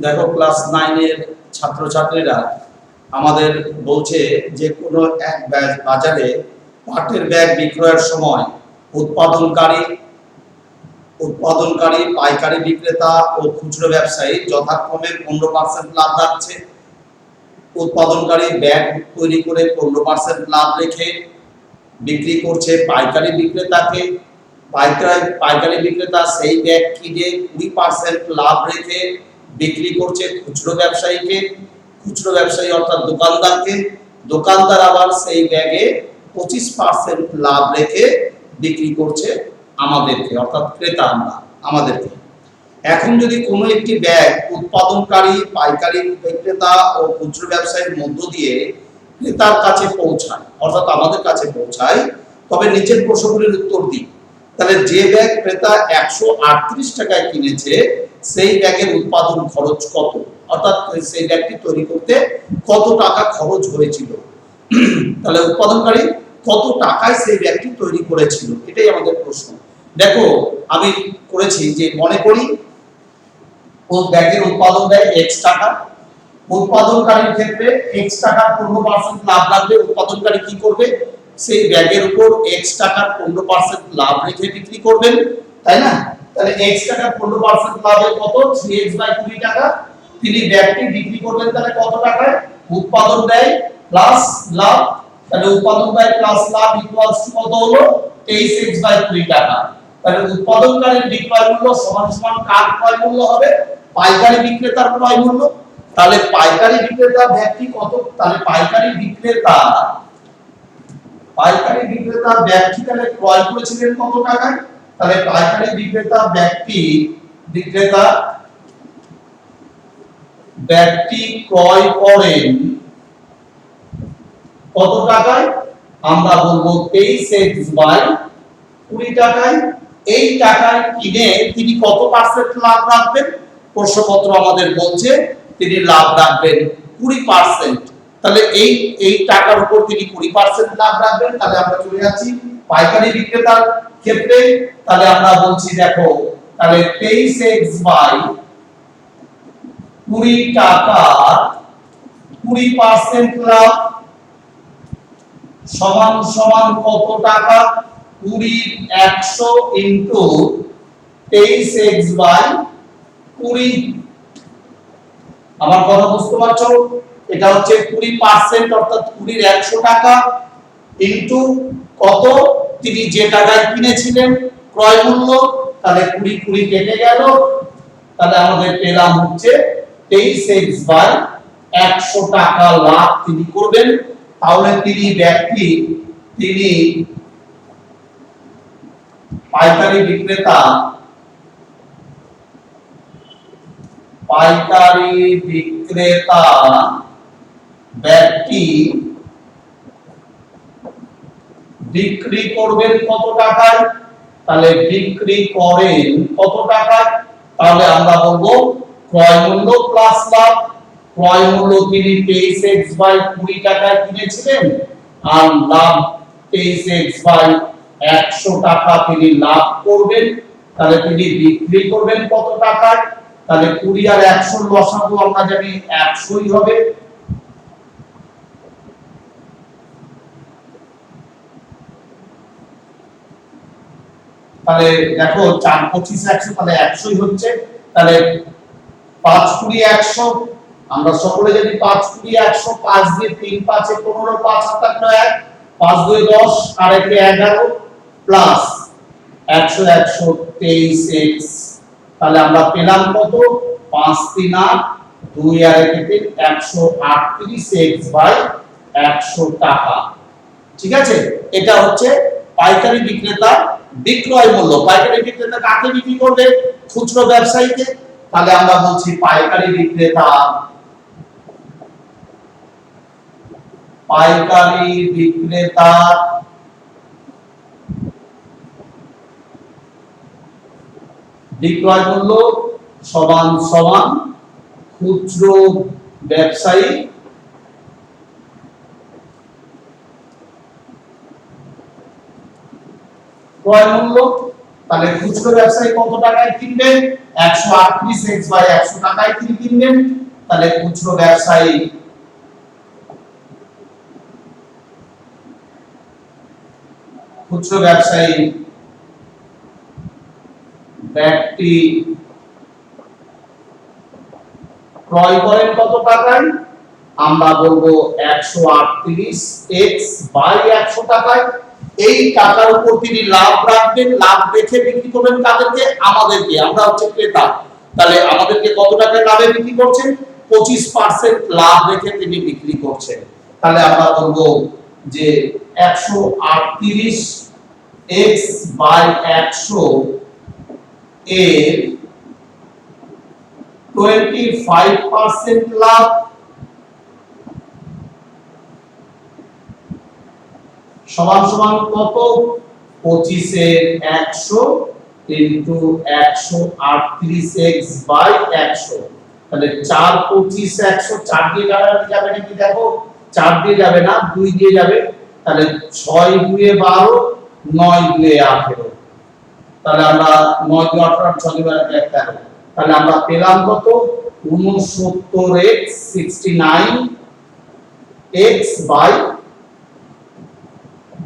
দেখো ক্লাস 9 এর ছাত্রছাত্রীরা আমাদের বলছে যে কোনো এক বাজারে পাটের ব্যাগ বিক্রয়ের সময় উৎপাদনকারী পাইকারি বিক্রেতা ও খুচরো ব্যবসায়ী যথাক্রমে 15% লাভ রাখছে। উৎপাদনকারী ব্যাগ তৈরি করে 15% লাভ রেখে বিক্রি করছে পাইকারি বিক্রেতাকে। পাইকারি বিক্রেতা সেই ব্যাগ কিনে 20% লাভ রেখে বিক্রি করছে খুচরো ব্যবসায়ীকে। খুচরো ব্যবসায়ী অর্থাৎ দোকানদারকে। দোকানদার আবার সেই ব্যাগে 25% লাভ রেখে বিক্রি করছে আমাদেরকে, অর্থাৎ ক্রেতা আমাদেরকে। এখন যদি কোনো একটি ব্যাগ উৎপাদনকারী পাইকারি বিক্রেতা ও খুচরো ব্যবসায়ীর মধ্য দিয়ে ক্রেতার কাছে পৌঁছায়, অর্থাৎ আমাদের কাছে পৌঁছায়, তবে নিচের প্রশ্নগুলির উত্তর দিই। তাহলে যে ব্যাগ ক্রেতা 138 টাকায় কিনেছে সেই ব্যাগের উৎপাদন খরচ কত, অর্থাৎ সেই ব্যাগটি তৈরি করতে কত টাকা খরচ হয়েছিল। তাহলে উৎপাদনকারী কত টাকায় সেই ব্যাগটি তৈরি করেছিল, এটাই আমাদের প্রশ্ন। দেখো আমি করেছি যে মনে করি ও ব্যাগের উৎপাদন দেয় x টাকা। উৎপাদনকারীর ক্ষেত্রে x টাকার 15% লাভ রাখবে। উৎপাদনকারী কি করবে, সেই ব্যাগের উপর x টাকার 15% লাভ রেখে বিক্রি করবেন, তাই না? তাহলে x টাকার 15% লাভে কত, 3x/20 টাকা। তিনি ব্যাগটি বিক্রি করবেন তাহলে কত টাকায়, উৎপাদন ব্যয় প্লাস লাভ। তাহলে উৎপাদন ব্যয় প্লাস লাভ ইকুয়ালস টু কত হলো, 23x/20 টাকা। তাহলে উৎপাদনকারীর বিক্রয় মূল্য সমান সমান কার ক্রয় মূল্য হবে, পাইকারি বিক্রেতার ক্রয় মূল্য। তাহলে পাইকারি বিক্রেতা ব্যাগটি কত, তাহলে পাইকারি বিক্রেতা ব্যাগটি তাহলে ক্রয় করেছিলেন কত টাকায়। তাহলে পাইকারি বিক্রেতা ব্যাগটি ক্রয় করেন কত টাকায়, আমরা বলবো 23x/20 টাকায়। এই টাকায় কিনে তিনি কত পার্সেন্ট লাভ রাখবেন, প্রশ্নপত্র আমাদের বলছে তিনি লাভ রাখবেন 20%। তাহলে এই টাকার উপর তিনি 20% লাভ রাখবেন। তাহলে আমরা চলে যাচ্ছি পাইকারি বিক্রেতার ক্ষেত্রে। তাহলে আমরা বলছি দেখো, তাহলে 23x/20 টাকা 20% লাভ সমান সমান কত টাকা, 100 ইনটু 23x/20। আমার কথা বুঝতে পারছো, এটা হচ্ছে 20% অর্থাৎ 20 এর 100 টাকা ইনটু কত, তিনি যে টাকায় কিনেছিলেন ক্রয় মূল্য। তাহলে 20 কেটে গেল, তাহলে আমাদের পেলাম হচ্ছে 23x/100 টাকা লাভ তিনি করবেন। তাহলে তিনি পাইকারি বিক্রেতা ব্যাগটি বিক্রি করবেন কত টাকায়, তাহলে বিক্রি করেন কত টাকায়। তাহলে আমরা বলবো ক্রয় মূল্য প্লাস লাভ। ক্রয় মূল্য তিনি 23x/20 টাকায় কিনেছিলেন, আর লাভ 23x/100 টাকা তিনি লাভ করবেন। তাহলে তিনি বিক্রি করবেন কত টাকায়, তাহলে 20 আর 100 লসাগু আমরা জানি 100ই হবে। তাহলে দেখো 4 25 100, তাহলে 100ই হচ্ছে। তাহলে 5 20 100, আমরা সকলে জানি 5 20 100, 5 দিয়ে 3 5 এ 15, 5 7 1, 5 2 10 আর 1 11 প্লাস 100 100 23x। তাহলে আমরা পেলাম কত, 5 3 8, 2 আর 1 3, 138x/100 টাকা। ঠিক আছে, এটা হচ্ছে পাইকারি বিক্রেতা বিক্রয় মূল্য। পাইকারি বিক্রেতা কাকে বিক্রি করবে, খুচরো ব্যবসায়ীকে। তাহলে আমরা বলছি পাইকারি বিক্রেতা বিক্রয় মূল্য সমান সমান খুচরো ব্যবসায়ী ক্রয় মূল্য। তাহলে খুচরো ব্যবসায়ী কত টাকায় কিনবেন? 138 x বাই 100 টাকায় তিনি কিনবেন। তাহলে খুচরো ব্যবসায়ী ব্যাগটি ক্রয় করেন কত টাকায়? আমরা বলবো 138 x বাই 100 টাকায়। এই টাকার উপর তিনি লাভ রাখবেন, লাভ রেখে বিক্রি করবেন কাদেরকে? আমাদেরকে, আমরা হচ্ছে ক্রেতা। তাহলে আমাদেরকে কত টাকায় লাভে বিক্রি করছেন? 25% লাভ রেখে তিনি বিক্রি করছেন। তাহলে আমরা বলবো যে 138 x বাই 100 এর 25% লাভ সমান সমান কত? 25 এর 100 ইনটু 138 x বাই 100। তাহলে 4 25 100 4 দিয়ে যাবে নাকি? দেখো 4 দিয়ে যাবে না, 2 দিয়ে যাবে। তাহলে 6 2 এ 12, 9 2 এ 18। তাহলে আমরা 9 2 18 6 2 13। তাহলে আমরা পেলাম কত? 69 x 69 x বাই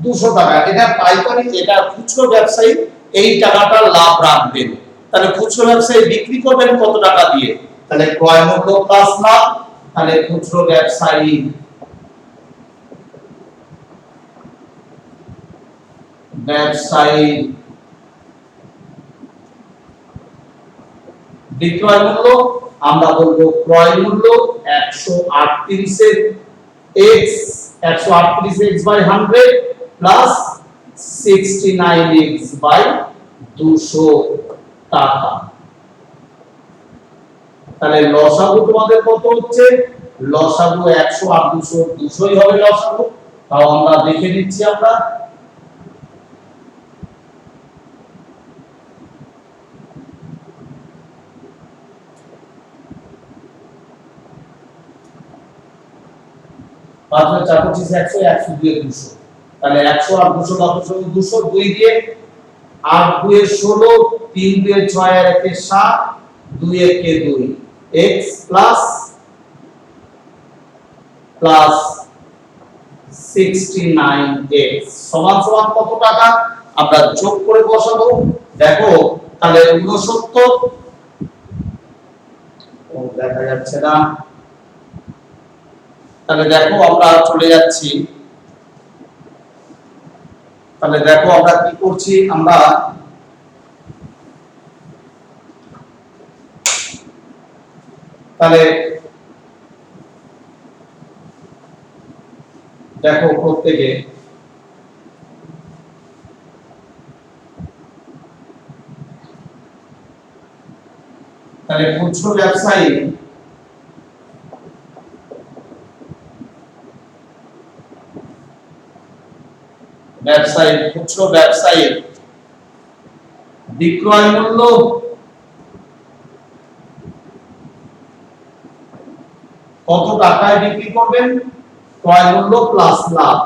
200 টাকা। এটা পাইকারি, এটা খুচরো ব্যবসায়ী এই টাকাটা লাভ রাখবেন। তাহলে খুচরো ব্যবসায়ী বিক্রি করবেন কত টাকা দিয়ে? তাহলে ক্রয় মূল্য প্লাস লাভ। তাহলে খুচরো ব্যবসায়ী বিক্রয় মূল্য আমরা বলবো ক্রয় মূল্য 138 x 138 x by 100 plus 69 x by 200 টাকা। তাহলে লসাগু তোমাদের কত হচ্ছে? লসাগু 100 আর 200 200ই হবে লসাগু। তাও আমরা দেখে নিচ্ছি। আমরা পাঁচবার 4 25 100 100 দিয়ে 200। তাহলে 100 আর 200 কত? 200 2 দিয়ে 8 2 এ 16 3 2 এ 6 আর 1 এ 7 2 1 এ 2 x প্লাস 69x সমান সমান কত টাকা? আমরা যোগ করে বসাবো। দেখো তাহলে 69 ও দেখা যাচ্ছে না। তাহলে দেখো আমরা চলে যাচ্ছি। তাহলে দেখো আমরা কি করছি? আমরা তাহলে দেখো প্রত্যেকে তাহলে খুচরো ব্যবসায়ী খুচরো ব্যবসায়ী বিক্রয় মূল্য কত টাকায় বিক্রি করবেন? ক্রয় মূল্য প্লাস লাভ।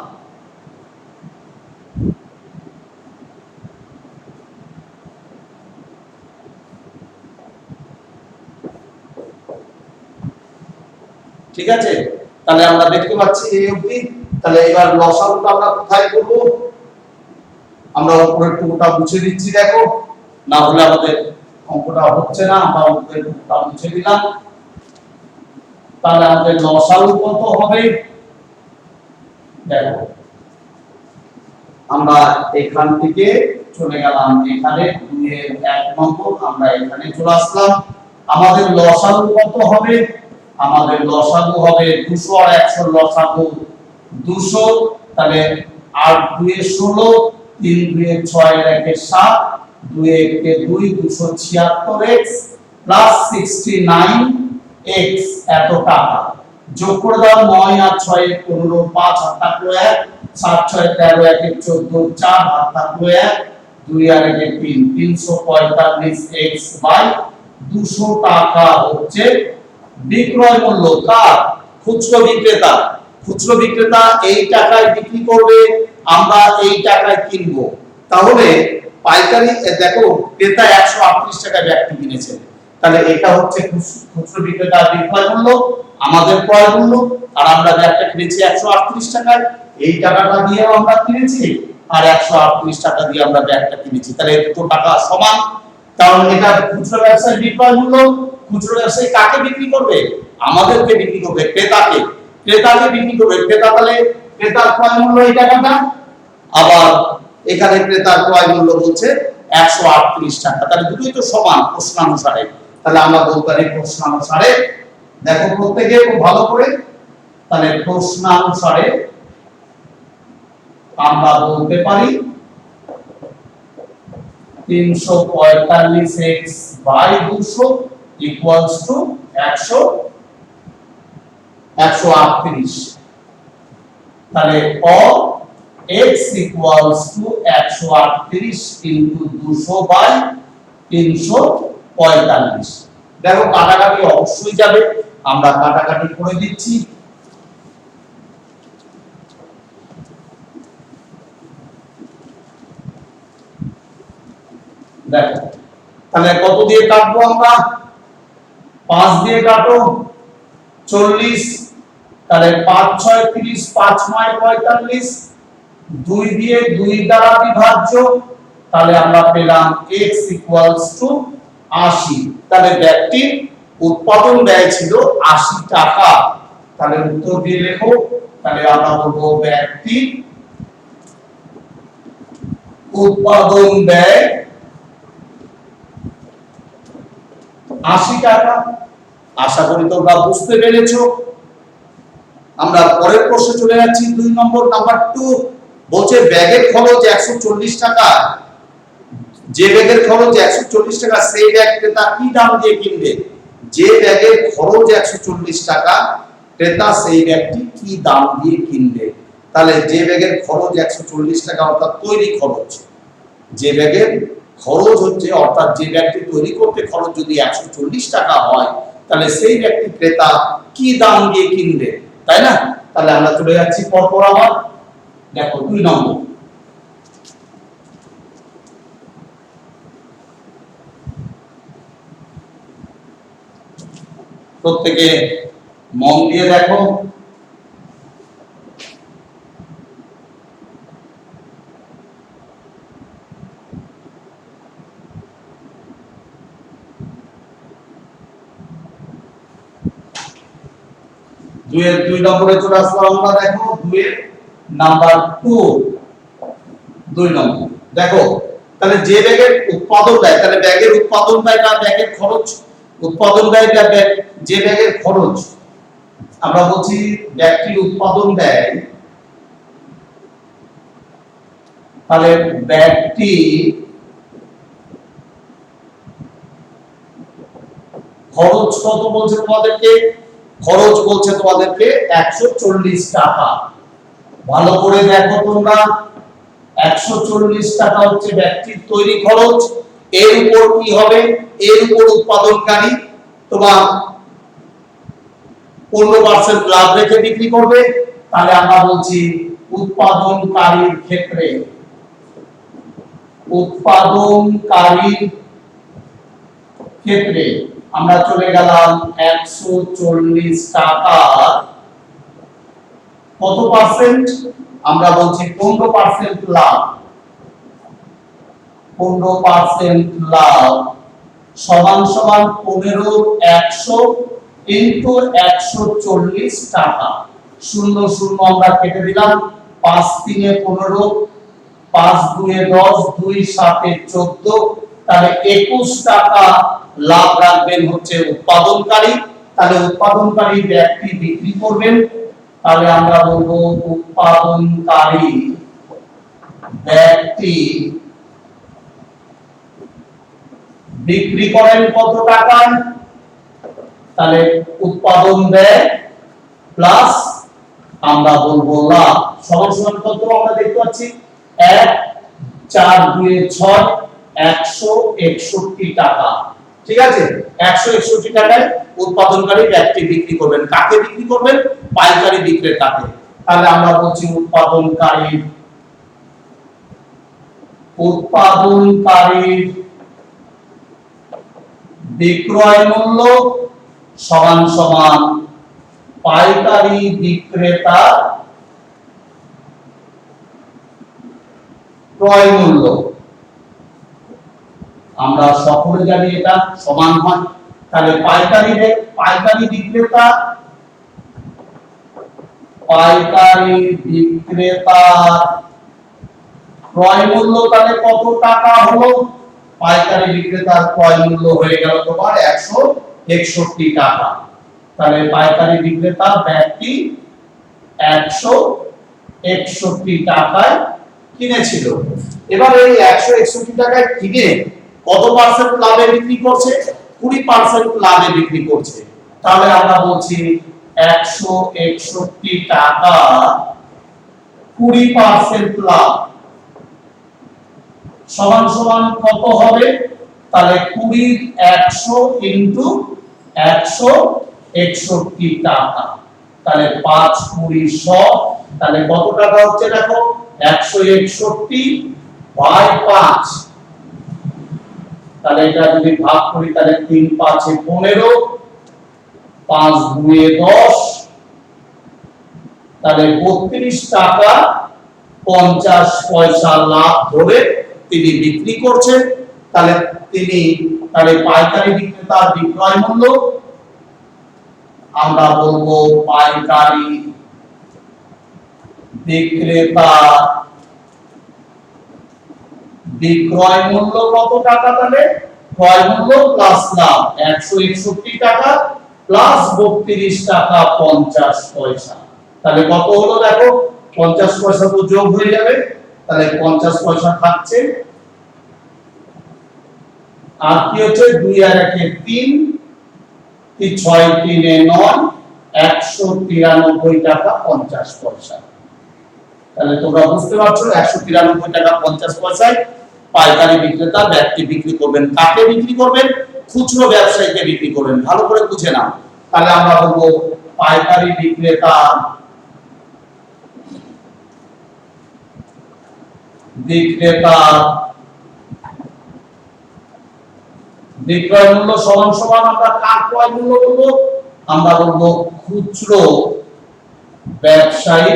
ঠিক আছে, তাহলে আমরা দেখতে পাচ্ছি এই অবধি। তাহলে এবার লসাগুটা আমরা কোথায় করব? আমরা উপরের টুকুটা মুছে দিচ্ছি। দেখো না হলে আমাদের অঙ্কটা হচ্ছে না। আমরা উপরের টুকুটা মুছে দিলাম। তাহলে আমাদের লসাগু কত হবে? দেখো আমরা এখান থেকে চলে গেলাম এখানে 2 এর 1 নম্বর, আমরা এখানে চলে আসলাম। আমাদের লসাগু কত হবে? আমাদের লসাগু হবে 200 আর 100 লসাগু 200। তাহলে 8 2 এ 16 3 2 এ 6 এর 1 এ 7 2 এ 1 এ 2 276x প্লাস 69x এত টাকা। যোগ করে দাও 9 আর 6 এ 15 5 আর থাকলো 1 7 6 13 1 এ 14 4 আর থাকলো 1 2 আর 1 এ 3 345x বাই 200 টাকা হচ্ছে বিক্রয় মূল্য। কার? খুচরো বিক্রেতা। খুচরো বিক্রেতা এই টাকায় বিক্রি করবে, আমরা এই টাকায় কিনবো। তাহলে পাইকারি দেখো ক্রেতা 138 টাকায় ব্যাগটি কিনেছে, তাহলে এটা হচ্ছে খুচরো বিক্রেতার বিক্রয় মূল্য, আমাদের ক্রয় মূল্য, আর আমরা ব্যাগটা কিনেছি 138 টাকায়, এই টাকাটা দিয়ে আমরা কিনেছি আর 138 টাকা দিয়ে আমরা ব্যাগটা কিনেছি, তাহলে দুটো টাকা সমান। কারণ এটা খুচরো ব্যবসায়ী বিক্রয় মূল্য, খুচরো ব্যবসায়ী কাকে বিক্রি করবে? আমাদেরকে বিক্রি করবে, ক্রেতাকে, ক্রেতাকে বিক্রি করবে, ক্রেতা, তাহলে ক্রেতার ক্রয় মূল্য এই টাকাটা, আবার এখানে ক্রেতার ক্রয় মূল্য বলছে 138 টাকা, তাহলে দুটোই তো সমান প্রশ্নানুসারে। তাহলে আমরা বলতে পারি প্রশ্নানুসারে, দেখো প্রত্যেকে খুব ভালো করে, তাহলে প্রশ্নানুসারে আমরা বলতে পারি 345x বাই 200 ইকুয়ালস টু 138, তাহলে or x equals to 138 into 200 by 345। দেখো কাটাকাটি অবশ্যই যাবে, আমরা কাটাকাটি করে দিচ্ছি। দেখো তাহলে কত দিয়ে কাটবো আমরা? 5 দিয়ে কাটো, 40, তাহলে 5 6 30, 5 9 45, 2 দিয়ে 2 দ্বারা বিভাজ্য, তাহলে আমরা পেলাম x equals to 80। তাহলে ব্যাগটির উৎপাদন ব্যয় ছিল 80 টাকা, তাহলে উত্তর দিয়ে লেখো, তাহলে আমরা বলবো ব্যাগটির উৎপাদন ব্যয় 80 টাকা। আশা করি তোমরা বুঝতে পেরেছো। আমরা পরের প্রশ্নে চলে যাচ্ছি, 2 নম্বর, নাম্বার 2 বলছে ব্যাগের খরচ 140 টাকা, যে ব্যাগের খরচ 140 টাকা সেই ব্যাগ ক্রেতা কি দাম দিয়ে কিনবে? যে ব্যাগের খরচ 140 টাকা ক্রেতা সেই ব্যাগটি কি দাম দিয়ে কিনবে? তাহলে যে ব্যাগের খরচ 140 টাকা অর্থাৎ তৈরি খরচ, যে ব্যাগের খরচ হচ্ছে অর্থাৎ যে ব্যাগটি তৈরি করতে খরচ যদি 140 টাকা হয়, তাহলে সেই ব্যাগটি ক্রেতা কি দাম দিয়ে কিনবে, তাই না? তাহলে আমরা চলে যাচ্ছি পরপর আবার। দেখো 2 নম্বর, প্রত্যেকে মন দিয়ে দেখো। দুইয়ের 2 নম্বরে চলে আসলাম আমরা। দেখো 2 এর নাম্বার 2, 2 নম্বর দেখো, তাহলে যে ব্যাগের উৎপাদন ব্যয়, তাহলে ব্যাগের উৎপাদন ব্যয় না ব্যাগের খরচ? উৎপাদন ব্যয়টা যে ব্যাগের খরচ, আমরা বলছি ব্যাগটির উৎপাদন ব্যয়, তাহলে ব্যাগটি খরচ কত বলছে তোমাদেরকে? খরচ বলছে তোমাদেরকে 140 টাকা। ভালো করে দেখো তোমরা, 140 টাকা হচ্ছে ব্যাগটির তৈরি খরচ, এর উপর কি হবে? এর উপর উৎপাদনকারী তোমার 15% লাভ রেখে বিক্রি করবে, তাহলে আমরা বলছি উৎপাদনকারীর ক্ষেত্রে, উৎপাদনকারীর ক্ষেত্রে আমরা চলে গেলাম 140 টাকা কত পার্সেন্ট? আমরা বলছি 15% লাভ, 15% লাভ সমান সমান 15 100 ইনটু 140 টাকা। 0 0 আমরা কেটে দিলাম, 5 3 এ 15, 5 2 এ 10, 2 7 এ 14, তাহলে 21 টাকা লাভ রাখবেন হচ্ছে উৎপাদনকারী। তাহলে উৎপাদনকারী ব্যাগটি বিক্রি করবেন, তাহলে আমরা বলবো উৎপাদনকারী ব্যাগটি বিক্রি করেন কত টাকায়? তাহলে উৎপাদন ব্যয় প্লাস আমরা বলবো লাভ সমান সমান কত? আমরা দেখতে পাচ্ছি 1 4 2 এ 6, 161 টাকা। ঠিক আছে, 161 টাকায় উৎপাদনকারী ব্যাগটি বিক্রি করবেন। কাকে বিক্রি করবেন? পাইকারি বিক্রেতাকে। তাহলে আমরা বলছি উৎপাদনকারী উৎপাদনকারীর বিক্রয় মূল্য সমান সমান পাইকারি বিক্রেতা ক্রয় মূল্য। আমরা সকলে জানি এটা সমান হয়, তাহলে পাইকারি বিক্রেতা ক্রয় মূল্য তাহলে কত টাকা হলো? পাইকারি বিক্রেতার ক্রয় মূল্য হয়ে গেল তোমার 161 টাকা। তাহলে পাইকারি বিক্রেতা ব্যাগটি 161 টাকায় কিনেছিল। এবার এই 161 টাকায় কিনে কত পার্সেন্ট লাভে বিক্রি করছে? 20% লাভে বিক্রি করছে। তাহলে আমরা বলছি 161 টাকা 20% লাভ সমান সমান কত হবে? তাহলে 20 100 ইনটু 161 টাকা, তাহলে 5 20 100, তাহলে কত টাকা হচ্ছে দেখো 161 বাই 5, তাহলে এটা যদি ভাগ করি তাহলে 3 5 এ 15, 5 2 এ 10, তাহলে 32 টাকা 50 পয়সা লাভ ধরে তিনি বিক্রি করছেন। তাহলে পাইকারি বিক্রেতার বিক্রয় মূল্য আমরা বলবো পাইকারি বিক্রেতা বিক্রয় মূল্য কত টাকা? তাহলে ক্রয় মূল্য প্লাস লাভ 161 টাকা প্লাস 32 টাকা 50 পয়সা, তাহলে কত হলো দেখো 50 পয়সা তো যোগ হয়ে যাবে, তাহলে 50 পয়সা থাকছে। আর কি হচ্ছে 2 আর 1 এ 3, 6 3 এ 9, 193 টাকা 50 পয়সা। তাহলে তোমরা বুঝতে পারছো 193 টাকা 50 পয়সায় পাইকারি বিক্রেতা ব্যাগটি বিক্রি করবেন। কাকে বিক্রি করবেন? খুচরো ব্যবসায়ীকে বিক্রি করবেন। ভালো করে বুঝে নাও। তাহলে আমরা বলবো পাইকারি বিক্রেতা বিক্রয় মূল্য সমান সমান আমরা কার ক্রয় মূল্য বলবো? আমরা বলবো খুচরো ব্যবসায়ী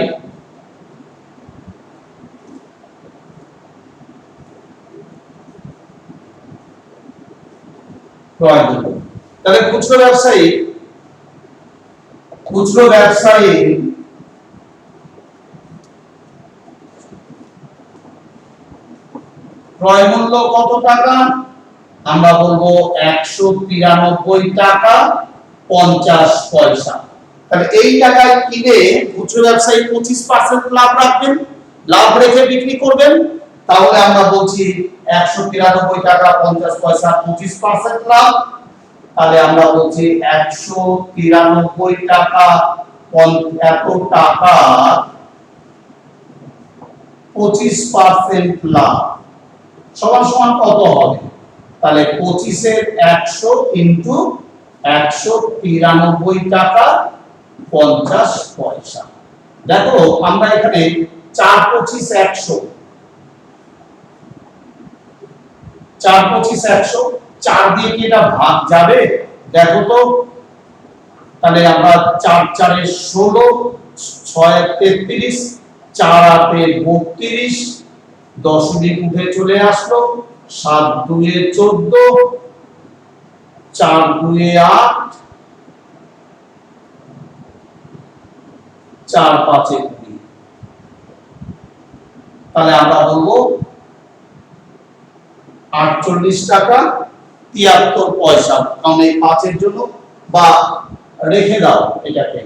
ক্রয় মূল্য। তাহলে খুচরো ব্যবসায়ী ক্রয় মূল্য কত টাকা? আমরা বলবো 193 টাকা 50 পয়সা। তাহলে এই টাকায় কিনে খুচরো ব্যবসায়ী 25% লাভ রাখবেন, লাভ রেখে বিক্রি করবেন। তাহলে আমরা বলছি 193 টাকা 50 পয়সা 25% লাভ, তাহলে আমরা বলছি 193 টাকা এত টাকা 25% লাভ সমান সমান কত হবে? তাহলে 25 এর 100 ইনটু 193 টাকা 50 পয়সা। দেখো আমরা এখানে 4 25 100, 4 25 100, 4 দিয়ে কি এটা ভাগ যাবে? দেখো তো, তাহলে আমরা 4 4 এ 16, 6 এ 33, 4 8 এ 32, দশমিক উঠে চলে আসলো, 7 2 এ 14, 4 2 এ 8, 4 5 এ 20। তাহলে আমরা বলবো 48 টাকা 73 পয়সা, কারণ এই 5 এর জন্য, বা রেখে দাও এটাকে।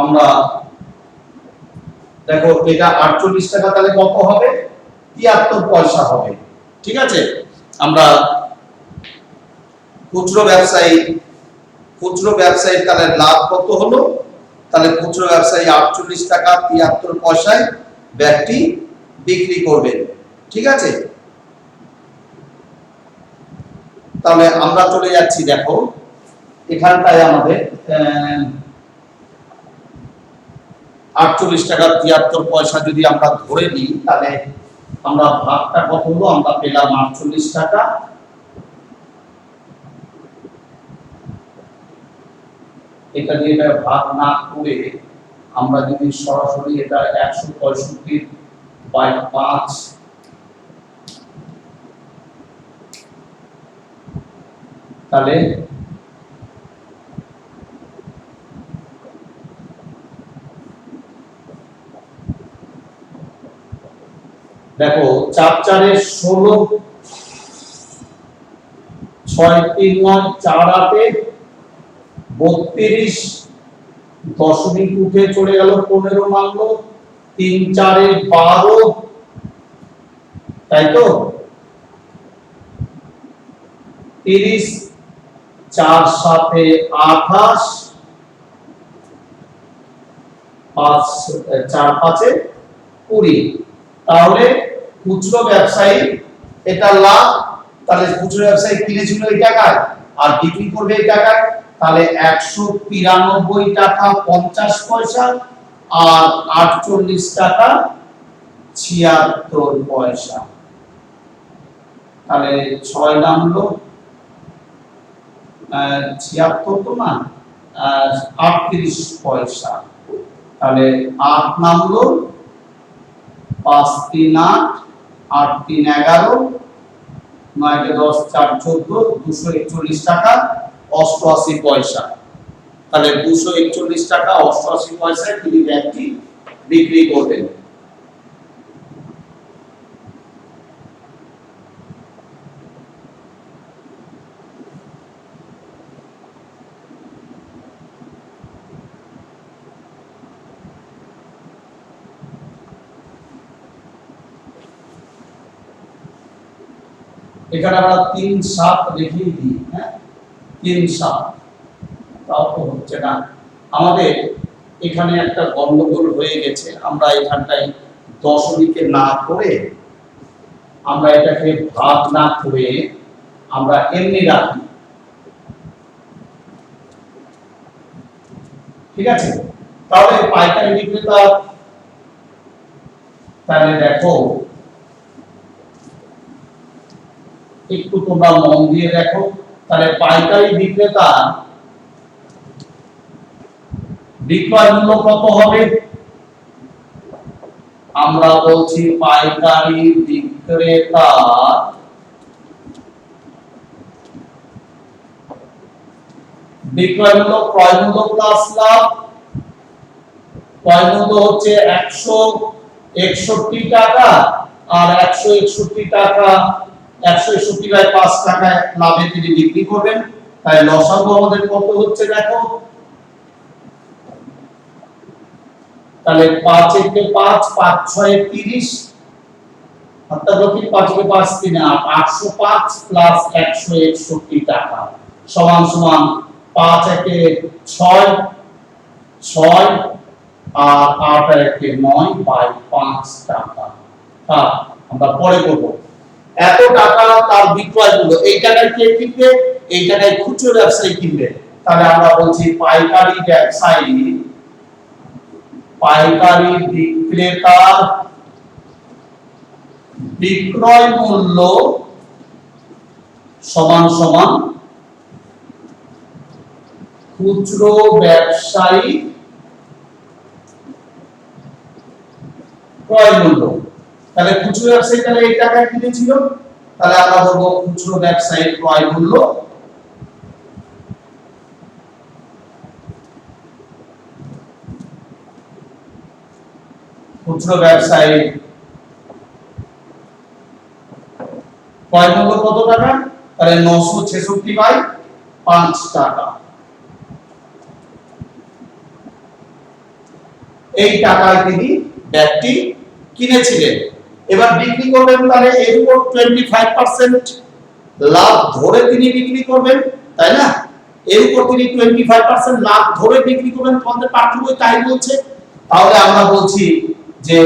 আমরা দেখো এটা 48 টাকা, তাহলে কত হবে? 73 পয়সা হবে। ঠিক আছে, আমরা খুচরো ব্যবসায়ী তাহলে লাভ কত হলো? তাহলে খুচরো ব্যবসায়ী 48 টাকা 73 পয়সায় ব্যাগটি বিক্রি করবেন। ঠিক আছে, তাহলে আমরা চলে যাচ্ছি দেখো এখানটায় আমাদের 48 টাকা 73 পয়সা যদি আমরা ধরে নিই, তাহলে আমরা ভাগটা কত হলো, আমরা পেলাম 48 টাকা। এটা দিয়ে এটা ভাগ না করে আমরা যদি সরাসরি এটা 165/5 তাহলে দেখো 4 4 16, 6 3 9 4 8 32, দশমিক উঠে চলে গেল 15 মানলো, 3 4 12, তাই তো 30, 4 7 28, 5 4 5 20। তাহলে খুচরো ব্যবসায়ী এটা লাভ, তাহলে খুচরো ব্যবসায়ী কিনেছিল এই টাকায় আর বিক্রি করবে এই টাকায়, তাহলে 193 টাকা 50 পয়সা আর 48 টাকা 76 পয়সা। তাহলে 6 নামলো 76 তো না 38 পয়সা, তাহলে 8 নামলো 5 3 8, 8 3 11, 9 10 4 14, 241 টাকা 88 পয়সা। তাহলে 241 টাকা 88 পয়সায় তিনি ব্যাগটি বিক্রি করবেন। এখানে আমরা 3 7 লিখেই দিই, হ্যাঁ 3 7, তাও তো হচ্ছে না। আমাদের এখানে একটা গন্ডগোল হয়ে গেছে, আমরা এখানটায় দশমিকে না করে আমরা এটাকে ভাগ না করে আমরা এমনি রাখি, ঠিক আছে। তাহলে পাইকারি বিক্রেতা, তাহলে দেখো একটু তোমরা মন দিয়ে দেখো, তাহলে পাইকারি বিক্রেতা বিক্রয় মূল্য কত হবে, আমরা বলছি পাইকারি বিক্রেতা বিক্রয় মূল্য ক্রয় মূল্য প্লাস লাভ। ক্রয় মূল্য হচ্ছে 161 টাকা আর 161 টাকা 161/5 টাকায় লাভে তিনি বিক্রি করবেন। তাই লসাগু আমাদের কত হচ্ছে দেখো, তাহলে 5 একে 5, 5 6 30, অর্থাৎ কি 5 একে 5 3 8, 805 প্লাস 161 টাকা সমান সমান 5 একে 6 6 আর 8 একে 9/5 টাকা। হ্যাঁ, আমরা পরে করব। এত টাকা তার বিক্রয় মূল্য, এই টাকায় কে কিনবে, এই টাকায় খুচরো ব্যবসায়ী কিনবে। তাহলে আমরা বলছি পাইকারি ব্যবসায়ী পাইকারি বিক্রেতার বিক্রয় মূল্য সমান সমান খুচরো ব্যবসায়ী ক্রয় মূল্য। তাহলে খুচরো ব্যবসায়ী তাহলে এই টাকায় কিনেছিল, তাহলে আমরা বলবো খুচরো ব্যবসায়ীর ক্রয় মূল্য খুচরো ব্যবসায়ী ক্রয় মূল্য কত টাকা, তাহলে 966/5 টাকা। এই টাকায় তিনি ব্যাগটি কিনেছিলেন। এবার বিক্রি করবেন, তাহলে এর উপর 25% লাভ ধরে তিনি বিক্রি করবেন, তাই না। এর উপর তিনি 25% লাভ ধরে বিক্রি করবেন, তোমাদের পাঠ্য বই তাই বলছে। তাহলে আমরা বলছি যে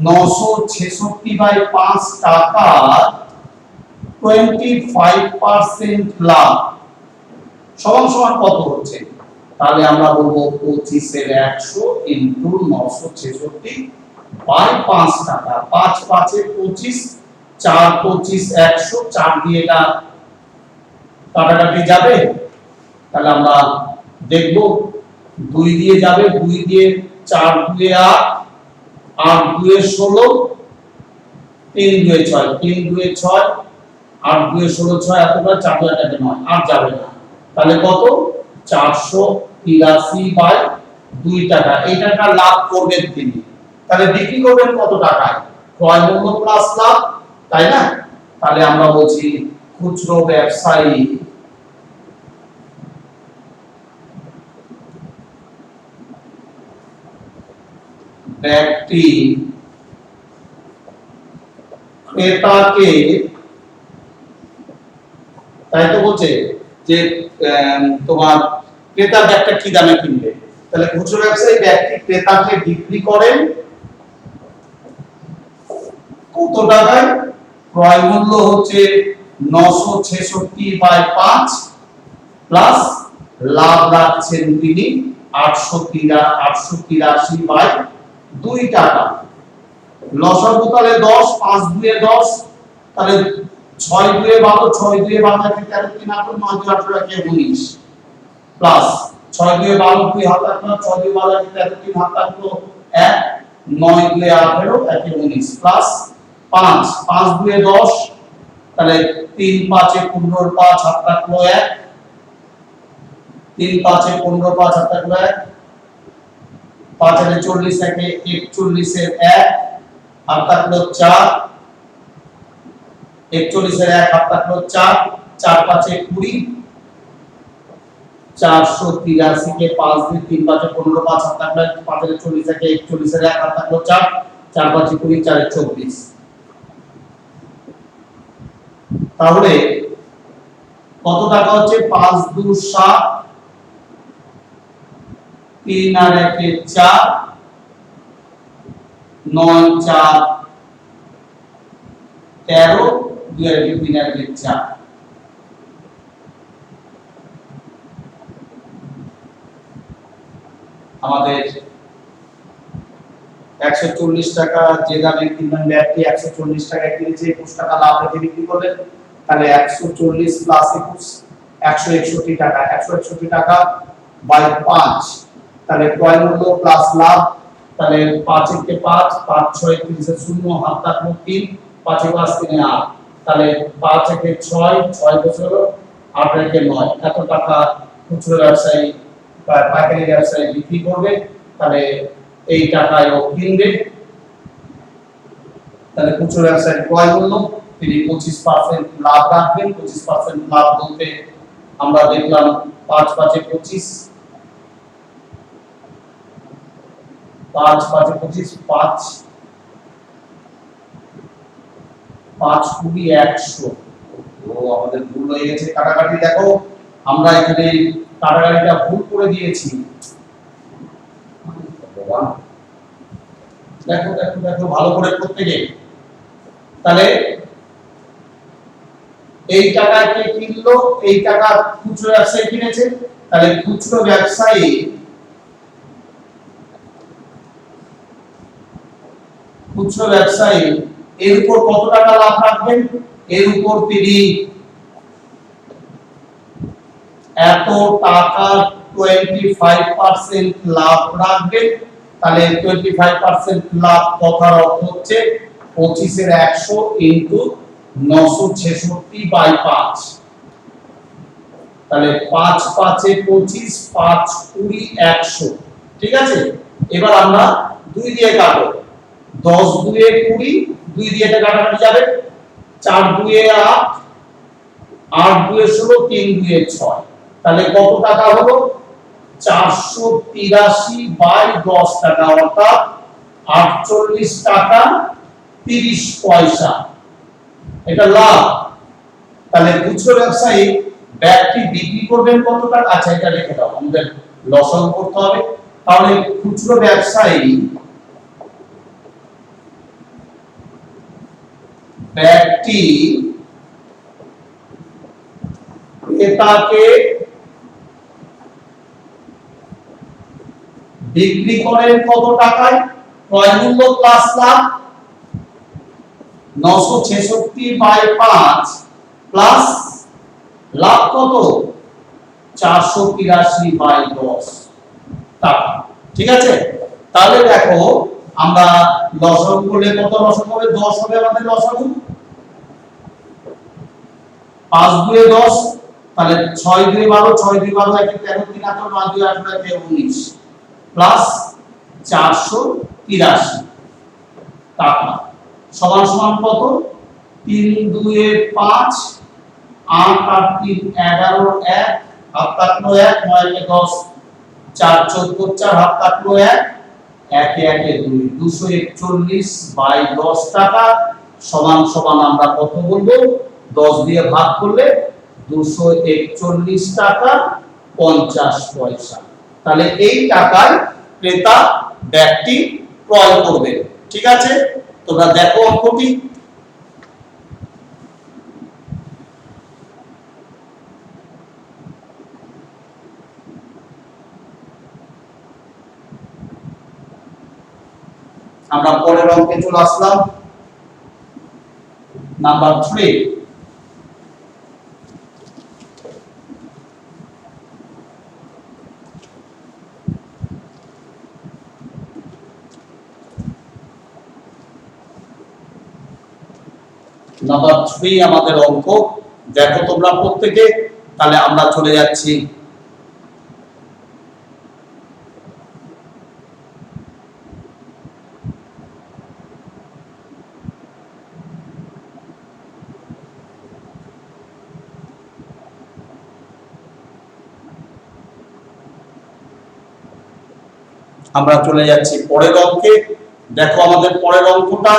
966/5 টাকা 25% লাভ সমান সমান কত হচ্ছে, তাহলে আমরা বলবো 25 এর 100 ইনটু 966 বাই 5 টাকা। 5 5 এ 25, 4 25 100, 4 দিয়ে এটা কাটাকাটি যাবে, তাহলে আমরা দেখব 2 দিয়ে যাবে, 2 দিয়ে 4 2 এ 8, 8 2 এ 16, 3 2 এ 6, 3 2 এ 6, 8 2 এ 16, 6 এতটা, 4 2 এ 9, আর যাবে না, তাহলে কত 483 বাই 2 টাকা। এই টাকা লাভ করবেন তিনি, তাহলে বিক্রি করবেন কত টাকায়, ক্রয় মূল্য প্লাস লাভ, তাই না? তাহলে আমরা বলছি খুচরো ব্যবসায়ী ব্যক্তি ক্রেতাকে, তাই তো বলছে যে তোমার ক্রেতা ব্যাগটা কি দামে কিনবে, তাহলে খুচরো ব্যবসায়ী ব্যক্তি ক্রেতাকে বিক্রি করেন কত টাকায়, ক্রয় মূল্য হচ্ছে 966 বাই 5 প্লাস লাভ রাখছেন তিনি 883 বাই 2 টাকা। লসাগু তাহলে 10, 5 2 এ 10, তাহলে 6 2 এ 12, 6 2 এ 12 কে 13 3 8 9 2 18 কে 19 প্লাস 6 2 এ 12 2 হাত রাখলো, 6 2 এ 12 কে 13 3 হাত রাখলো 1, 9 2 এ 18 কে 19 প্লাস 5 5 2 এ 10, তাহলে 3 5 এ 15 5 হাত রাখলো 1, 3 5 এ 15 5 হাত রাখলো 1, 5 এর 40 একে 41 এর 1 হাত রাখলো 4, 41 এর 1 হাত রাখলো 4, 4 5 এ 20, 483 কে 5 দিয়ে 3 5 এ 15 5 হাত রাখলো 5 এর 40 একে 41 এর 1 হাত রাখলো 4, 4 5 এ 20, 4 এ 24। তাহলে কত টাকা হচ্ছে, 5 2 7, 3 আর 1 এ 4, 9 4 13, 2 আর 1 3 আর 1 4। আমাদের 140 টাকা যে দামে কিনবেন ব্যাগটি 140 টাকায় কিনেছে, 21 টাকা লাভ রেখে বিক্রি করলেন, তাহলে 140 প্লাস 21 161 টাকা, 161 টাকা বাই 5, তাহলে ক্রয় মূল্য প্লাস লাভ, তাহলে 5 একে 5, 5 6 30 এ 0 হাত রাখলো 3, 5 এ 5 3 এ 8, তাহলে 5 একে 6, 6 বছর 8 একে 9, এত টাকা খুচরো ব্যবসায়ী বা পাইকারি ব্যবসায়ী বিক্রি করবে, তাহলে এই টাকায় ও কিনবে, তাহলে খুচরো ব্যবসায়ী ক্রয় মূল্য তিনি 25% লাভ রাখবেন। 25% লাভ বলতে আমরা দেখলাম 5 5 এ 25, 5 5 এ 25, 5 5 20 100। ও আমাদের ভুল হয়ে গেছে কাটাকাটি, দেখো আমরা এখানে কাটাকাটিটা ভুল করে দিয়েছি, দেখো দেখো দেখো ভালো করে প্রত্যেকে। তাহলে এই টাকায় কে কিনলো, এই টাকা খুচরো ব্যবসায়ী কিনেছে, তাহলে খুচরো ব্যবসায়ী এর উপর কত টাকা লাভ রাখবেন, এর উপর তিনি এত টাকা 25% লাভ রাখবেন, তাহলে 25% লাভ কথার অর্থ হচ্ছে 25 এর 100 ইনটু 966 বাই 5, তাহলে 5 5 এ 25, 5 20 100, ঠিক আছে। এবার আমরা 2 দিয়ে কাটবো, 10 2 এ 20, 2 দিয়ে এটা কাটাকাটি যাবে, 4 2 এ 8, 8 2 এ 16, 3 2 এ 6, তাহলে কত টাকা হলো 483 বাই 10 টাকা, অর্থাৎ 48 টাকা 30 পয়সা, এটা লাভ। তাহলে খুচরো ব্যবসায়ী ব্যাগটি বিক্রি করবেন কত টাকা, আচ্ছা এটা রেখে দাও, আমাদের লসাগু করতে হবে। তাহলে খুচরো ব্যবসায়ী ব্যাগটি ক্রেতাকে বিক্রি করেন কত টাকায়, ক্রয় মূল্য প্লাস লাভ 966/5 প্লাস লাভ কত 483/10 টাকা। ঠিক আছে, তাহলে দেখো আমরা লসাগু করলে কত লসাগু হবে, 10 হবে আমাদের লসাগু, 5 দুয়ে 10, তাহলে 6 দুয়ে 12, 6 দুয়ে 12 একে 13, 3 18, 9 দুয়ে 18 একে 19 প্লাস 483 টাকা সমান সমান কত, 3 দুয়ে 5, 8 আর 3 11, 1 হাত কাটলো 1, 9 একে 10, 4 14 4 হাত কাটলো 1, 1 একে 2, 241/10 টাকা সমান সমান আমরা কত বলবো, 10 দিয়ে ভাগ করলে 241 টাকা 50 পয়সা। তাহলে এই টাকায় ক্রেতা ব্যাগটি ক্রয় করবে। ঠিক আছে, তোমরা দেখো অঙ্কটি। আমরা পরের অঙ্কে চলে আসলাম, নাম্বার 3। নাম্বার 3 আমাদের অঙ্ক, দেখো তোমরা প্রত্যেকে। তাহলে আমরা চলে যাচ্ছি পরের অঙ্কে। দেখো আমাদের পরের অঙ্কটা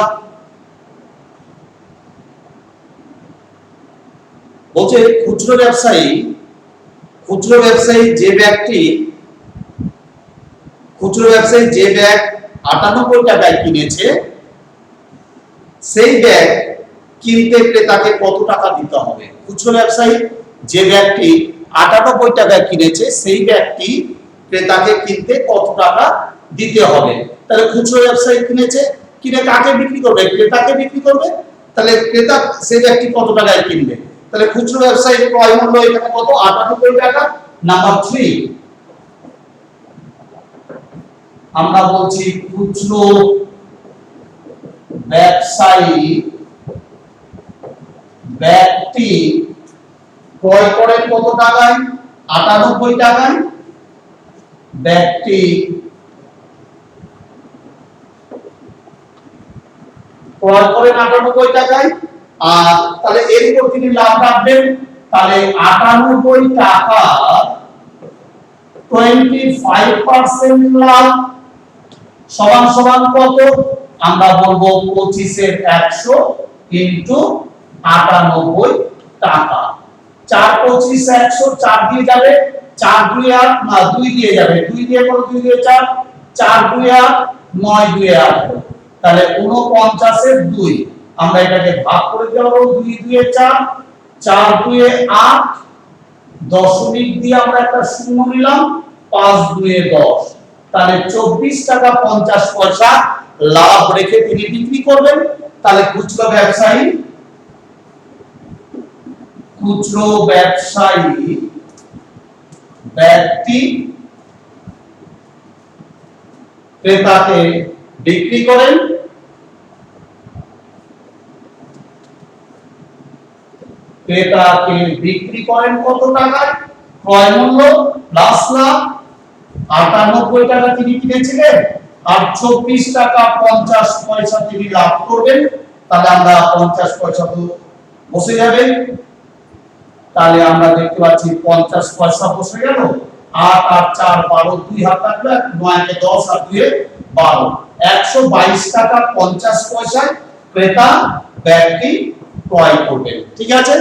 বলছে খুচরো ব্যবসায়ী যে ব্যাগ 98 টাকায় কিনেছে, সেই ব্যাগ কিনতে ক্রেতাকে কত টাকা দিতে হবে। খুচরো ব্যবসায়ী যে ব্যাগটি 98 টাকায় কিনেছে, সেই ব্যাগটি ক্রেতাকে কিনতে কত টাকা দিতে হবে। তাহলে খুচরো ব্যবসায়ী কিনেছে, কিনে কাকে বিক্রি করবে, ক্রেতাকে বিক্রি করবে। তাহলে ক্রেতা সেই ব্যাগটি কত টাকায় কিনবে, তাহলে খুচরো ব্যবসায়ীর ক্রয় মূল্য এখানে কত 98 টাকা। নাম্বার 3 আমরা বলছি খুচরো ব্যবসায়ী ব্যাগটি ক্রয় করেন কত টাকায়, 98 টাকায়। ব্যাগটি ক্রয় করেন 98 টাকায়, আর তাহলে এর উপর তিনি লাভ রাখবেন। তাহলে 98 টাকা 25% লাভ সমান সমান কত, আমরা বলবো 25 এর 100 ইনটু 98 টাকা। 4 25 100, 4 দিয়ে যাবে, 4 2 8 না 2 দিয়ে যাবে, 2 দিয়ে করো 2 দিয়ে 4, 4 2 8, 9 2 8, তাহলে 49 এর 2 আমরা এটাকে ভাগ করে দেব, 2 2 4, 4 2 8, দশমিক দিয়ে আমরা একটা শূন্য নিলাম, 5 2 10, তাহলে 24 টাকা 50 পয়সা লাভ রেখে তিনি বিক্রি করবেন। তাহলে খুচরো ব্যবসায়ী ব্যাগটি ক্রেতাকে বিক্রি করেন কত টাকায়, ক্রয় মূল্য প্লাস লাভ 98 টাকা তিনি কিনেছিলেন, আর 24 টাকা 50 পয়সা তিনি লাভ করবেন। তাহলে আমরা 50 পয়সা তো বসে যাবে, তাহলে আমরা দেখতে পাচ্ছি 50 পয়সা বসে গেল। 8 আর 4 12, 2 হাত কাটবে, 9 কে 10 আর 2 এ 12, 122 টাকা 50 পয়সায় ক্রেতা ব্যাগটি ক্রয় করবেন। ঠিক আছে,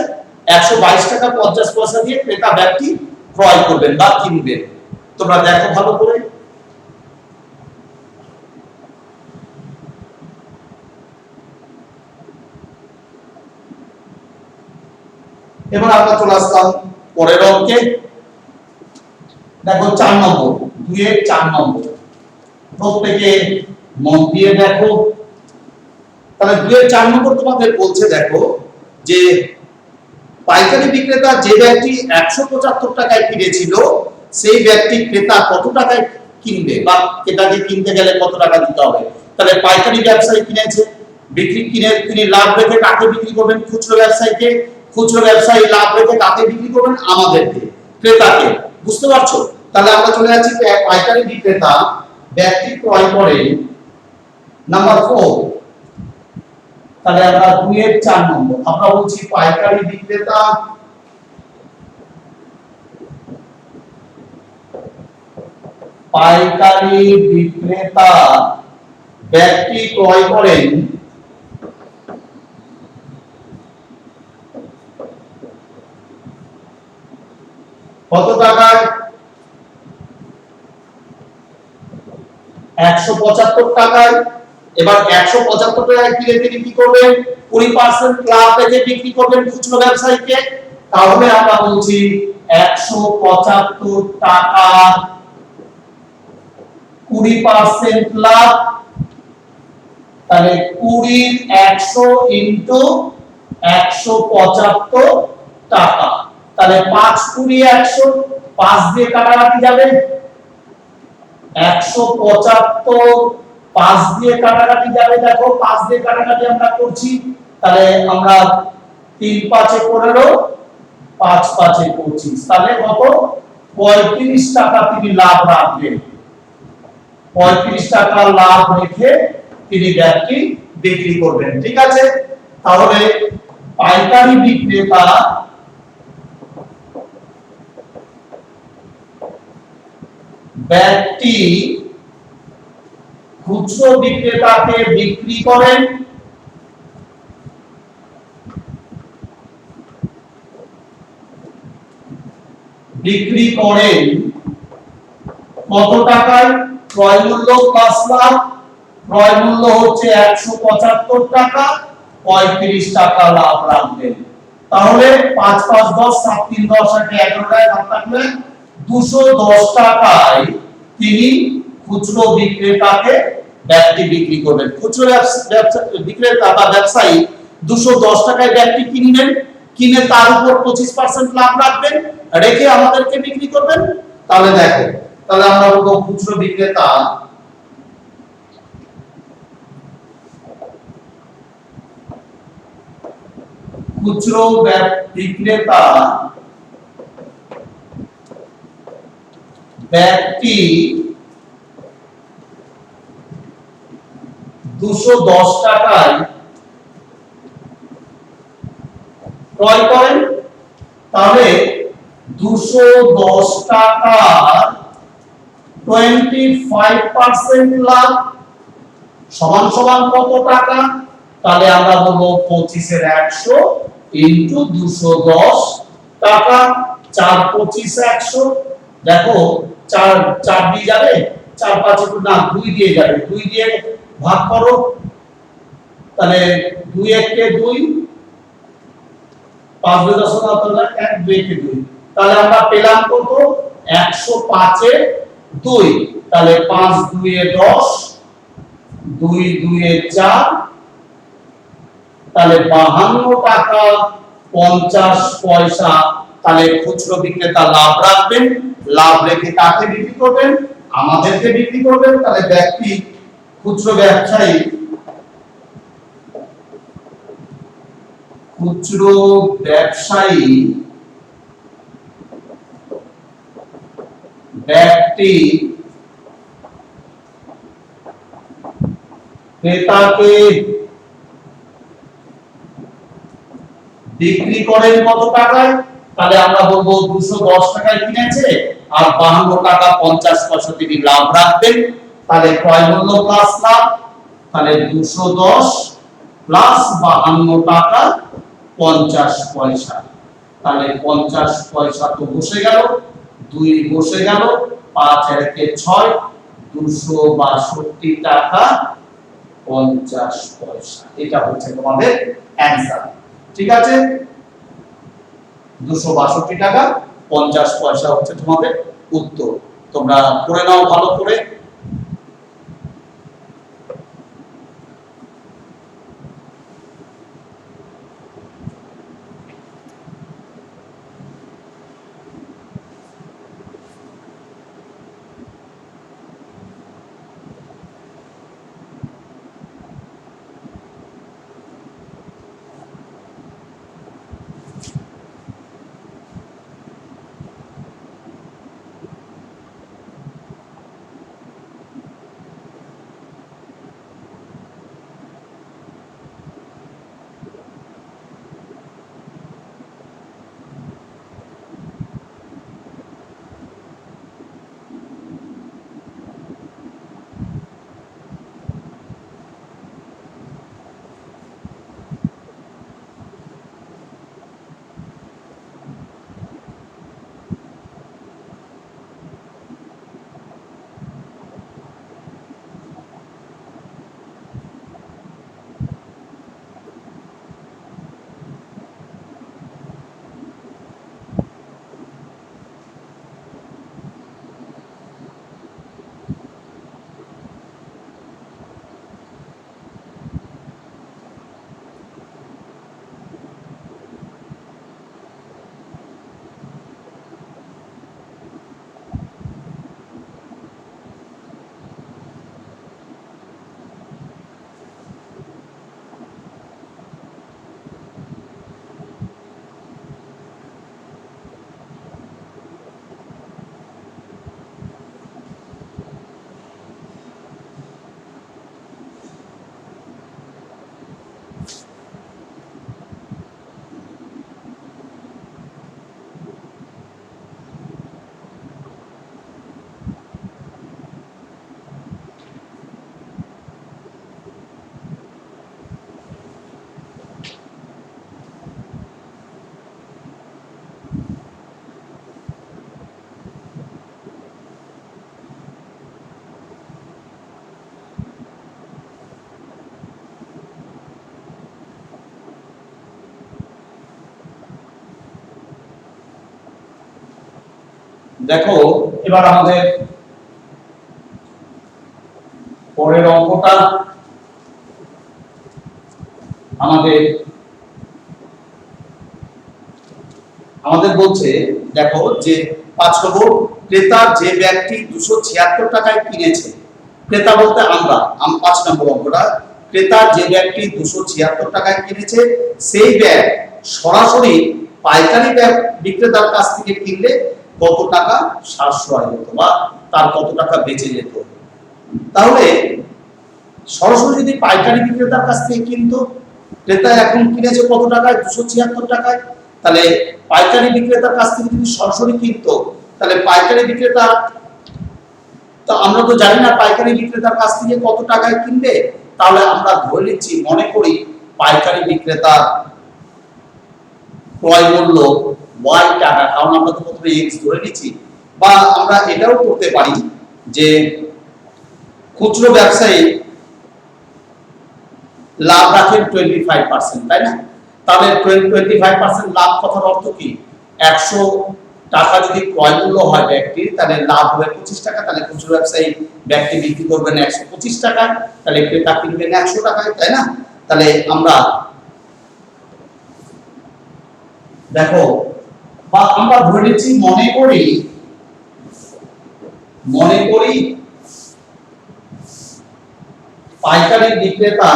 122 টাকা 50 পয়সা দিয়ে ক্রেতা ব্যাগটি ক্রয় করবেন বা কিনবেন। তোমরা দেখো ভালো করে। এবার আমরা চলে আসলাম পরের অঙ্কে। দেখো 4 নম্বর, 2 এর 4 নম্বর। প্রত্যেকে মন দিয়ে দেখো। তাহলে 2-4 নম্বর তোমাদের বলছে, দেখো যে পাইকারি বিক্রেতা যে ব্যক্তি 175 টাকায় কিনেছিল, সেই ব্যক্তি ক্রেতা কত টাকায় কিনবে বা ক্রেতাকে কিনতে গেলে কত টাকা দিতে হবে। তাহলে পাইকারি ব্যবসায়ী কিনেছে, তিনি লাভ রেখে কাকে বিক্রি করবেন? খুচরো ব্যবসায়ীকে। খুচরো ব্যবসায়ী লাভ রেখে কাকে বিক্রি করবেন? আমাদেরকে, ক্রেতাকে। বুঝতে পারছো? তাহলে আমরা চলে যাচ্ছি পাইকারি বিক্রেতা ব্যক্তি ক্রয় করেন, নাম্বার 4। তাহলে আমরা 2-4 নম্বর আমরা বলছি পাইকারি বিক্রেতা ব্যক্তি ক্রয় করেন কত টাকায়? 175 টাকায়। এবার 175 টাকায় কিনে তিনি কি করবেন? 20% লাভ রেখে বিক্রি করবেন খুচরো ব্যবসায়ীকে। তাহলে আমরা বলছি 175 টাকা 20% লাভ। তাহলে 20 100 ইনটু 175 টাকা। তাহলে 5 20 100, 5 দিয়ে কাটাকাটি যাবে। 175 5 দিয়ে কাটাকাটি যাবে। দেখো 5 দিয়ে কাটাকাটি আমরা করছি, তাহলে আমরা 3 5 এ 15, 5 5 এ 25, তাহলে কত? 35 টাকা তিনি লাভ রাখবেন। 35 টাকা লাভ রেখে তিনি ব্যাগটি বিক্রি করবেন। ঠিক আছে? তাহলে পাইকারি বিক্রেতা ব্যক্তি খুচরো বিক্রেতাকে বিক্রি করেন কত টাকায়? ক্রয় মূল্য প্লাস লাভ। ক্রয় মূল্য হচ্ছে 175 টাকা, 35 টাকা লাভ রাখবেন। তাহলে 5 5 10, 7 3 10, 11 টাকায় ভাগ থাকলে 210 টাকায় তিনি খুচরো বিক্রেতাকে ব্যাগটি বিক্রি করবেন। খুচরো বিক্রেতা বা ব্যবসায়ী 210 টাকায় ব্যাগটি কিনবেন, কিনে তার উপর 25% লাভ রাখবেন, রেখে আমাদেরকে বিক্রি করবেন। তাহলে দেখো, তাহলে আমরা বলবো খুচরো বিক্রেতা ব্যক্তি 210 টাকায় ক্রয় করেন। তাহলে 210 টাকা 25% লাভ সমান সমান কত টাকা? তাহলে আমরা বলবো 25 এর 100 ইনটু 210 টাকা। 4 25 100। দেখো 4 4 দিয়ে যাবে, 4 5 না 2 দিয়ে যাবে, 2 দিয়ে ভাগ করো। তাহলে 2 1 কে 2, 5 2 10 তাহলে 1 2 কে 2। তাহলে আমরা পেলাম কত? 105 এর 2। তাহলে 5 2 এ 10, 2 2 এ 4, তাহলে 52 টাকা 50 পয়সা। তাহলে খুচরো বিক্রেতা লাভ রাখবেন, লাভ রেখে কাকে বিক্রি করবেন? আমাদেরকে বিক্রি করবেন। তাহলে ব্যক্তি খুচরো ব্যবসায়ী ব্যক্তি ক্রেতাকে বিক্রি করেন কত টাকায়? তাহলে আমরা বলবো 210 টাকায় কিনেছে আর 52 টাকা 50 পয়সা তিনি লাভ রাখবেন। তাহলে ক্রয় মূল্য প্লাস লাভ, তাহলে 210 প্লাস 52 টাকা 50 পয়সা। তাহলে 50 পয়সা তো বসে গেল, 2 বসে গেল, 5 এর 6, 262 টাকা 50 পয়সা। এটা হচ্ছে তোমাদের অ্যানসার। ঠিক আছে? 262 টাকা 50 পয়সা হচ্ছে তোমাদের উত্তর। তোমরা করে নাও ভালো করে। দেখো এবার আমাদের পরের অঙ্কটা আমাদের বলছে, দেখো যে 5 নম্বর, ক্রেতা যে ব্যাগটি 276 টাকায় কিনেছে, ক্রেতা বলতে আমরা 5 নম্বর অঙ্কটা, ক্রেতা যে ব্যাগটি 276 টাকায় কিনেছে সেই ব্যাগ সরাসরি পাইকারি ব্যাগ বিক্রেতার কাছ থেকে কিনলে কত টাকা সাশ্রয় হতো বা তার কত টাকা বেঁচে যেত। তাহলে সরাসরি যদি পাইকারি বিক্রেতার কাছ থেকে কিনতো, ক্রেতা এখন কিনেছে কত টাকায়, 276 টাকায়, তাহলে পাইকারি বিক্রেতার কাছ থেকে যদি সরাসরি কিনতো তাহলে পাইকারি বিক্রেতা, তো আমরা তো জানি না পাইকারি বিক্রেতার কাছ থেকে কত টাকায় কিনবে, তাহলে আমরা ধরে নিচ্ছি, মনে করি পাইকারি বিক্রেতা ক্রয় মূল্য y টাকা, কারণ আমরা তো প্রথমে x ধরে নিচ্ছি। বা আমরা এটাও করতে পারি যে খুচরো ব্যবসায়ী লাভ রাখেন 25%, তাই না? তাহলে 25% লাভ কথার অর্থ কি, 100 টাকা যদি ক্রয় মূল্য হয় ব্যক্তির, তাহলে লাভ হবে 25 টাকা, তাহলে খুচরো ব্যবসায়ী ব্যক্তি বিক্রি করবেন 125 টাকায়, তাহলে ক্রেতা কিনবেন 100 টাকায়, তাই না? তাহলে আমরা দেখো, বা আমরা ধরে নিচ্ছি, মনে করি পাইকারি বিক্রেতা,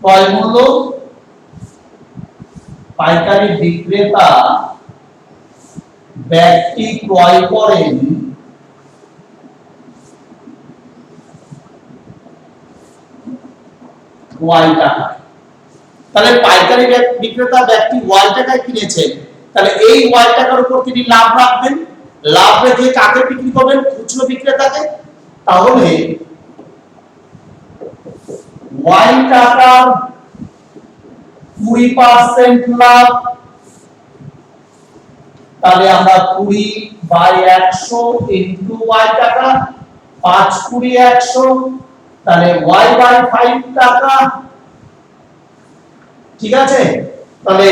ক্রয় মূল্য, পাইকারি বিক্রেতা ব্যাগটি ক্রয় করেন y টাকা। তাহলে পাইকারি বিক্রেতা ব্যক্তি y টাকায় কিনেছেন, তাহলে এই y টাকার উপর তিনি লাভ রাখবেন, লাভ রেখে কাকে বিক্রি করবেন, খুচরো বিক্রেতাকে। তাহলে y টাকার 20% লাভ, তাহলে আমরা 20/100 ইনটু y টাকা, 5 20 100, তাহলে y/5 টাকা, ঠিক আছে? তাহলে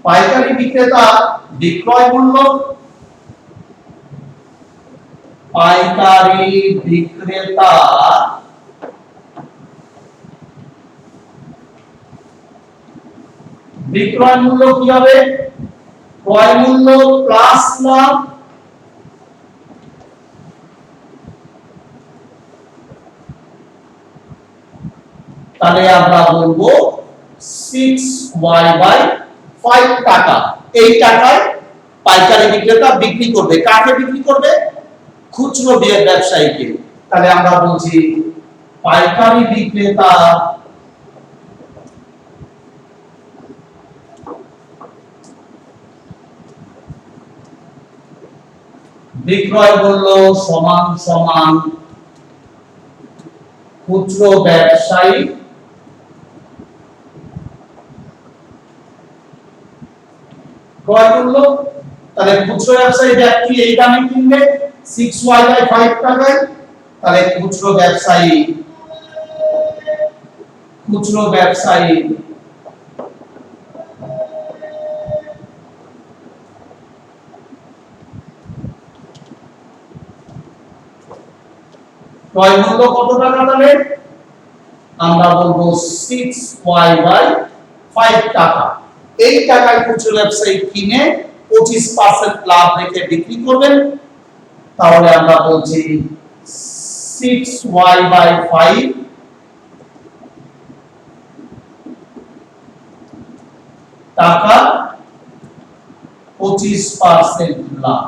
পাইকারি বিক্রেতা বিক্রয় মূল্য, পাইকারি বিক্রেতা বিক্রয় মূল্য কি হবে, ক্রয় মূল্য প্লাস লাভ, তাহলে আমরা বলবো 6y/5 টাকা। এই টাকায় পাইকারি বিক্রেতা বিক্রি করবে, কাকে বিক্রি করবে, খুচরো ব্যবসায়ীকে। তাহলে আমরা বলছি পাইকারি বিক্রেতা বিক্রয় মূল্য সমান সমান খুচরো ব্যবসায়ী ক্রয় মূল্য। তাহলে খুচরো ব্যবসায়ী ব্যক্তি এই দামে কিনবে 6y/5 টাকায়, তাহলে খুচরো ব্যবসায়ী ক্রয় মূল্য কত টাকা, তাহলে আমরা বলবো 6y/5 টাকা। এই টাকায় খুচরো ব্যবসায়ী কিনে 25% লাভ রেখে বিক্রি করবেন, তাহলে আমরা বলছি 6y/5 টাকা 25% লাভ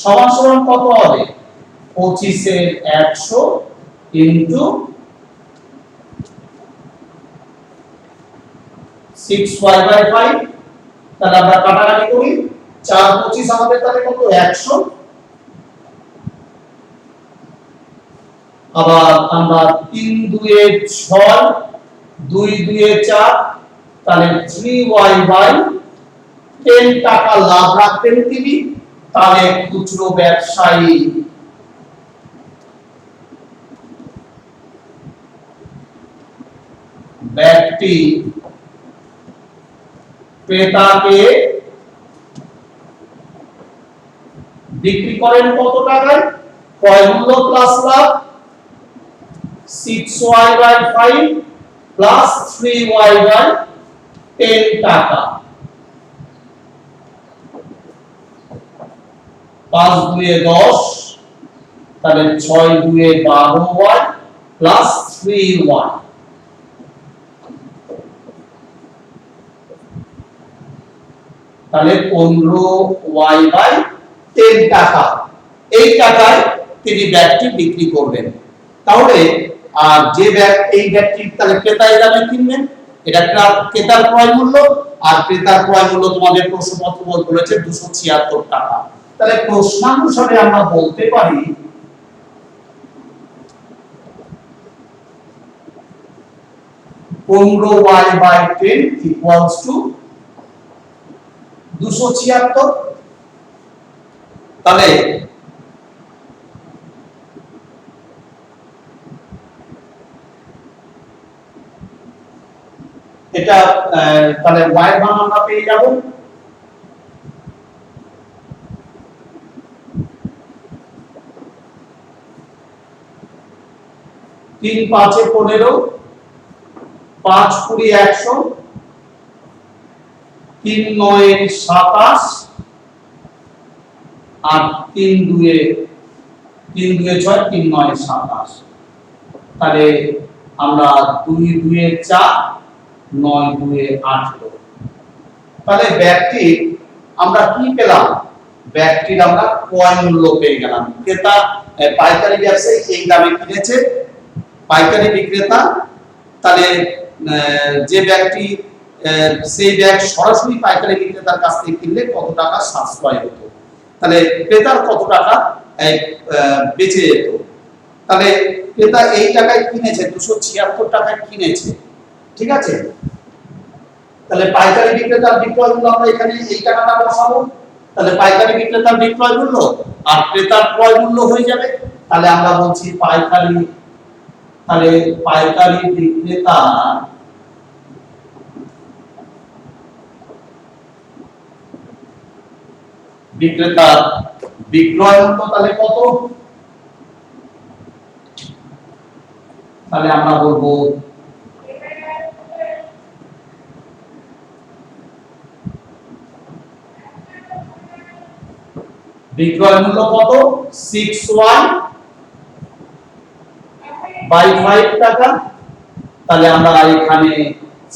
সমান সমান কত হবে, 25 এর 100 ইনটু 6y/5, তাহলে আমরা কাটাকাটি করি, 4 25 আমাদের তাহলে কত, 100। আবার আমরা 3 2 এ 6, 2 2 এ 4, তাহলে 3y/10 টাকা লাভ রাখতেন তিনি, তাহলে খুচরো ব্যবসায়ী ব্যক্তি ক্রেতাকে বিক্রি করেন কত টাকায়? ক্রয় মূল্য প্লাস লাভ 6y by 5 plus 3y by 10 টাকা। 5 দুয়ে 10, তাহলে 6 দুয়ে 12y প্লাস 3y, তাহলে 15y বাই 10 টাকা। এই টাকায় তিনি ব্যাগটি বিক্রি করবেন। তাহলে আর যে ব্যাগ, এই ব্যাগটি তাহলে ক্রেতা এই দামে কিনবেন, এটা ক্রেতার ক্রয় মূল্য, আর ক্রেতার ক্রয় মূল্য তোমাদের প্রশ্নপত্র বলেছে 276 টাকা। তাহলে প্রশ্নানুসারে আমরা বলতে পারি y বাই 10 ইকুয়ালস টু 276। তাহলে এটা তাহলে y এর মান আমরা পেয়ে যাব 3 5 এ 15, 5 20 100, 3 9 এ 27, আর 3 2 এ 6, 3 9 এ 27। তাহলে আমরা 2 2 এ 4, 9 2 এ 18। তাহলে ব্যাগটি আমরা কি পেলাম? ব্যাগটির আমরা ক্রয় মূল্য পেয়ে গেলাম। ক্রেতা পাইকারি ব্যবসায়ী এই দামে কিনেছে, পাইকারি বিক্রেতা তাহলে যে ব্যাগটি সেই ব্যাগ সরাসরি পাইকারি বিক্রেতার কাছ থেকে কিনলে কত টাকা সাশ্রয় হতো, তাহলে ক্রেতার কত টাকা বেঁচে যেত। তাহলে ক্রেতা এই টাকায় কিনেছে, 276 টাকায় কিনেছে, ঠিক আছে। তাহলে পাইকারি বিক্রেতার বিক্রয় মূল্য আমরা এখানে এই টাকাটা বসাবো, তাহলে পাইকারি বিক্রেতার বিক্রয় মূল্য আর ক্রেতার ক্রয় মূল্য হয়ে যাবে। তাহলে আমরা বলছি পাইকারি, তাহলে পাইকারি বিক্রেতার বিক্রয় মূল্য তাহলে কত? তাহলে আমরা বলবো বিক্রয় মূল্য কত? 6y বাই 5 টাকা। তাহলে আমরা এখানে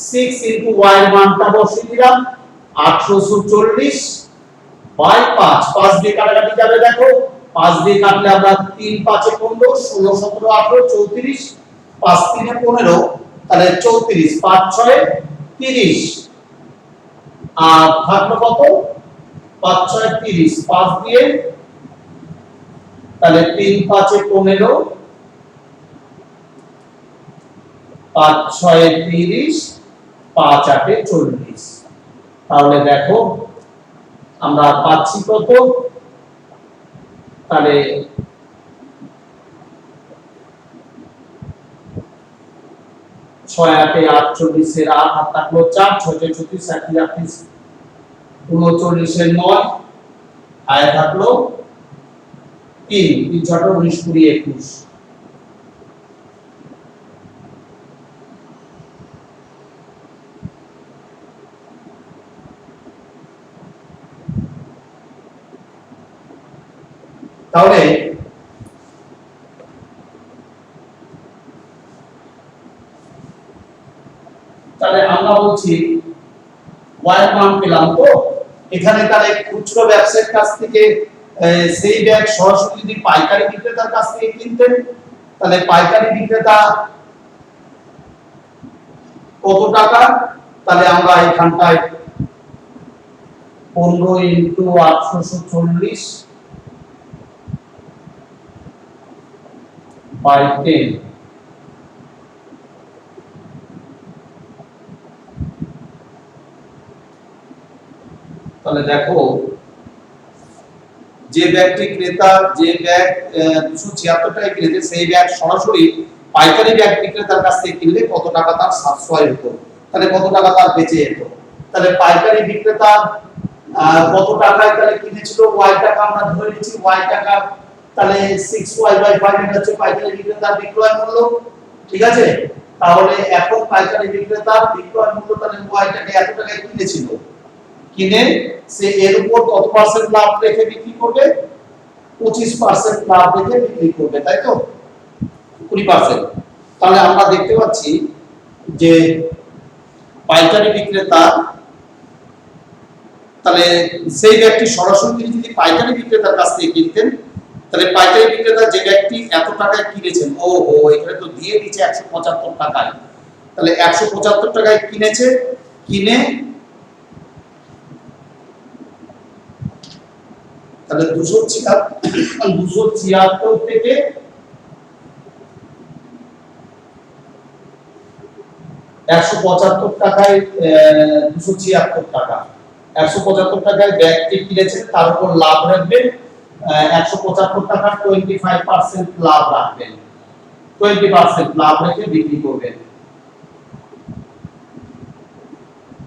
6 ইনটু y এর মানটা বসিয়ে দিলাম, 840 বাই 5, 5 দিয়ে কাটাকাটি যাবে, দেখো 5 দিয়ে কাটলে আমরা 3 5 এ 15, 16 17 18 34, 5 3 এ 15, তাহলে 34, 5 6 এ 30, আর থাকলো কত? 5 6 এ 30, 5 দিয়ে, তাহলে 3 5 এ 15, 5 6 এ 30, 5 8 এ 40। তাহলে দেখো আমরা পাচ্ছি কত? তাহলে 6 8 এ 48 এর 8 হাত থাকলো 4, 6 6 36, 38 39 এর 9, আয় থাকলো 3, 3 6 19 20 21। তাহলে আমরা বলছি y এর মান পেলাম, তো এখানে তাহলে খুচরো ব্যবসায়ীর কাছ থেকে সেই ব্যাগ সরাসরি যদি পাইকারি বিক্রেতার কাছ থেকে কিনতেন, তাহলে পাইকারি বিক্রেতা কত টাকা? তাহলে আমরা এখানটায় 15 ইনটু 840 বাই 10, তাহলে দেখো যে ব্যাগটি ক্রেতা যে ব্যাগ 276 টাকায় কিনেছে সেই ব্যাগ সরাসরি পাইকারি ব্যাগ বিক্রেতার কাছ থেকে কিনলে কত টাকা তার সাশ্রয় হতো, তাহলে কত টাকা তার বেঁচে যেত। তাহলে পাইকারি বিক্রেতা কত টাকায় তাহলে কিনেছিল, y টাকা আমরা ধরে নিচ্ছি, y টাকা, তাহলে 6y/5 এটা হচ্ছে পাইকারি বিক্রেতার বিক্রয় মূল্য, ঠিক আছে। তাহলে এখন পাইকারি বিক্রেতার বিক্রয় মূল্য তাহলে y টাকা এত টাকায় কিনেছিল, কিনে সে এর উপর কত পার্সেন্ট লাভ রেখে বিক্রি করবে, 25% লাভ রেখে বিক্রি করবে, তাই তো, 20%। তাহলে আমরা দেখতে পাচ্ছি যে পাইকারি বিক্রেতা, তাহলে সেই ব্যক্তি সরাসরি যদি পাইকারি বিক্রেতার কাছ থেকে কিনতেন, তাহলে পাইকারি বিক্রেতা যে ব্যক্তি এত টাকায় কিনেছেন, এখানে তো দিয়ে দিয়েছে 175 টাকায়, তাহলে 175 টাকায় কিনেছে, কিনে তাহলে 276 থেকে 175 টাকায় 276 টাকা, 175 টাকায় ব্যাগটি কিনেছেন, তার উপর লাভ রাখবেন 175 টাকা 25% লাভ রাখবেন, 20% লাভ রেখে বিক্রি করবেন।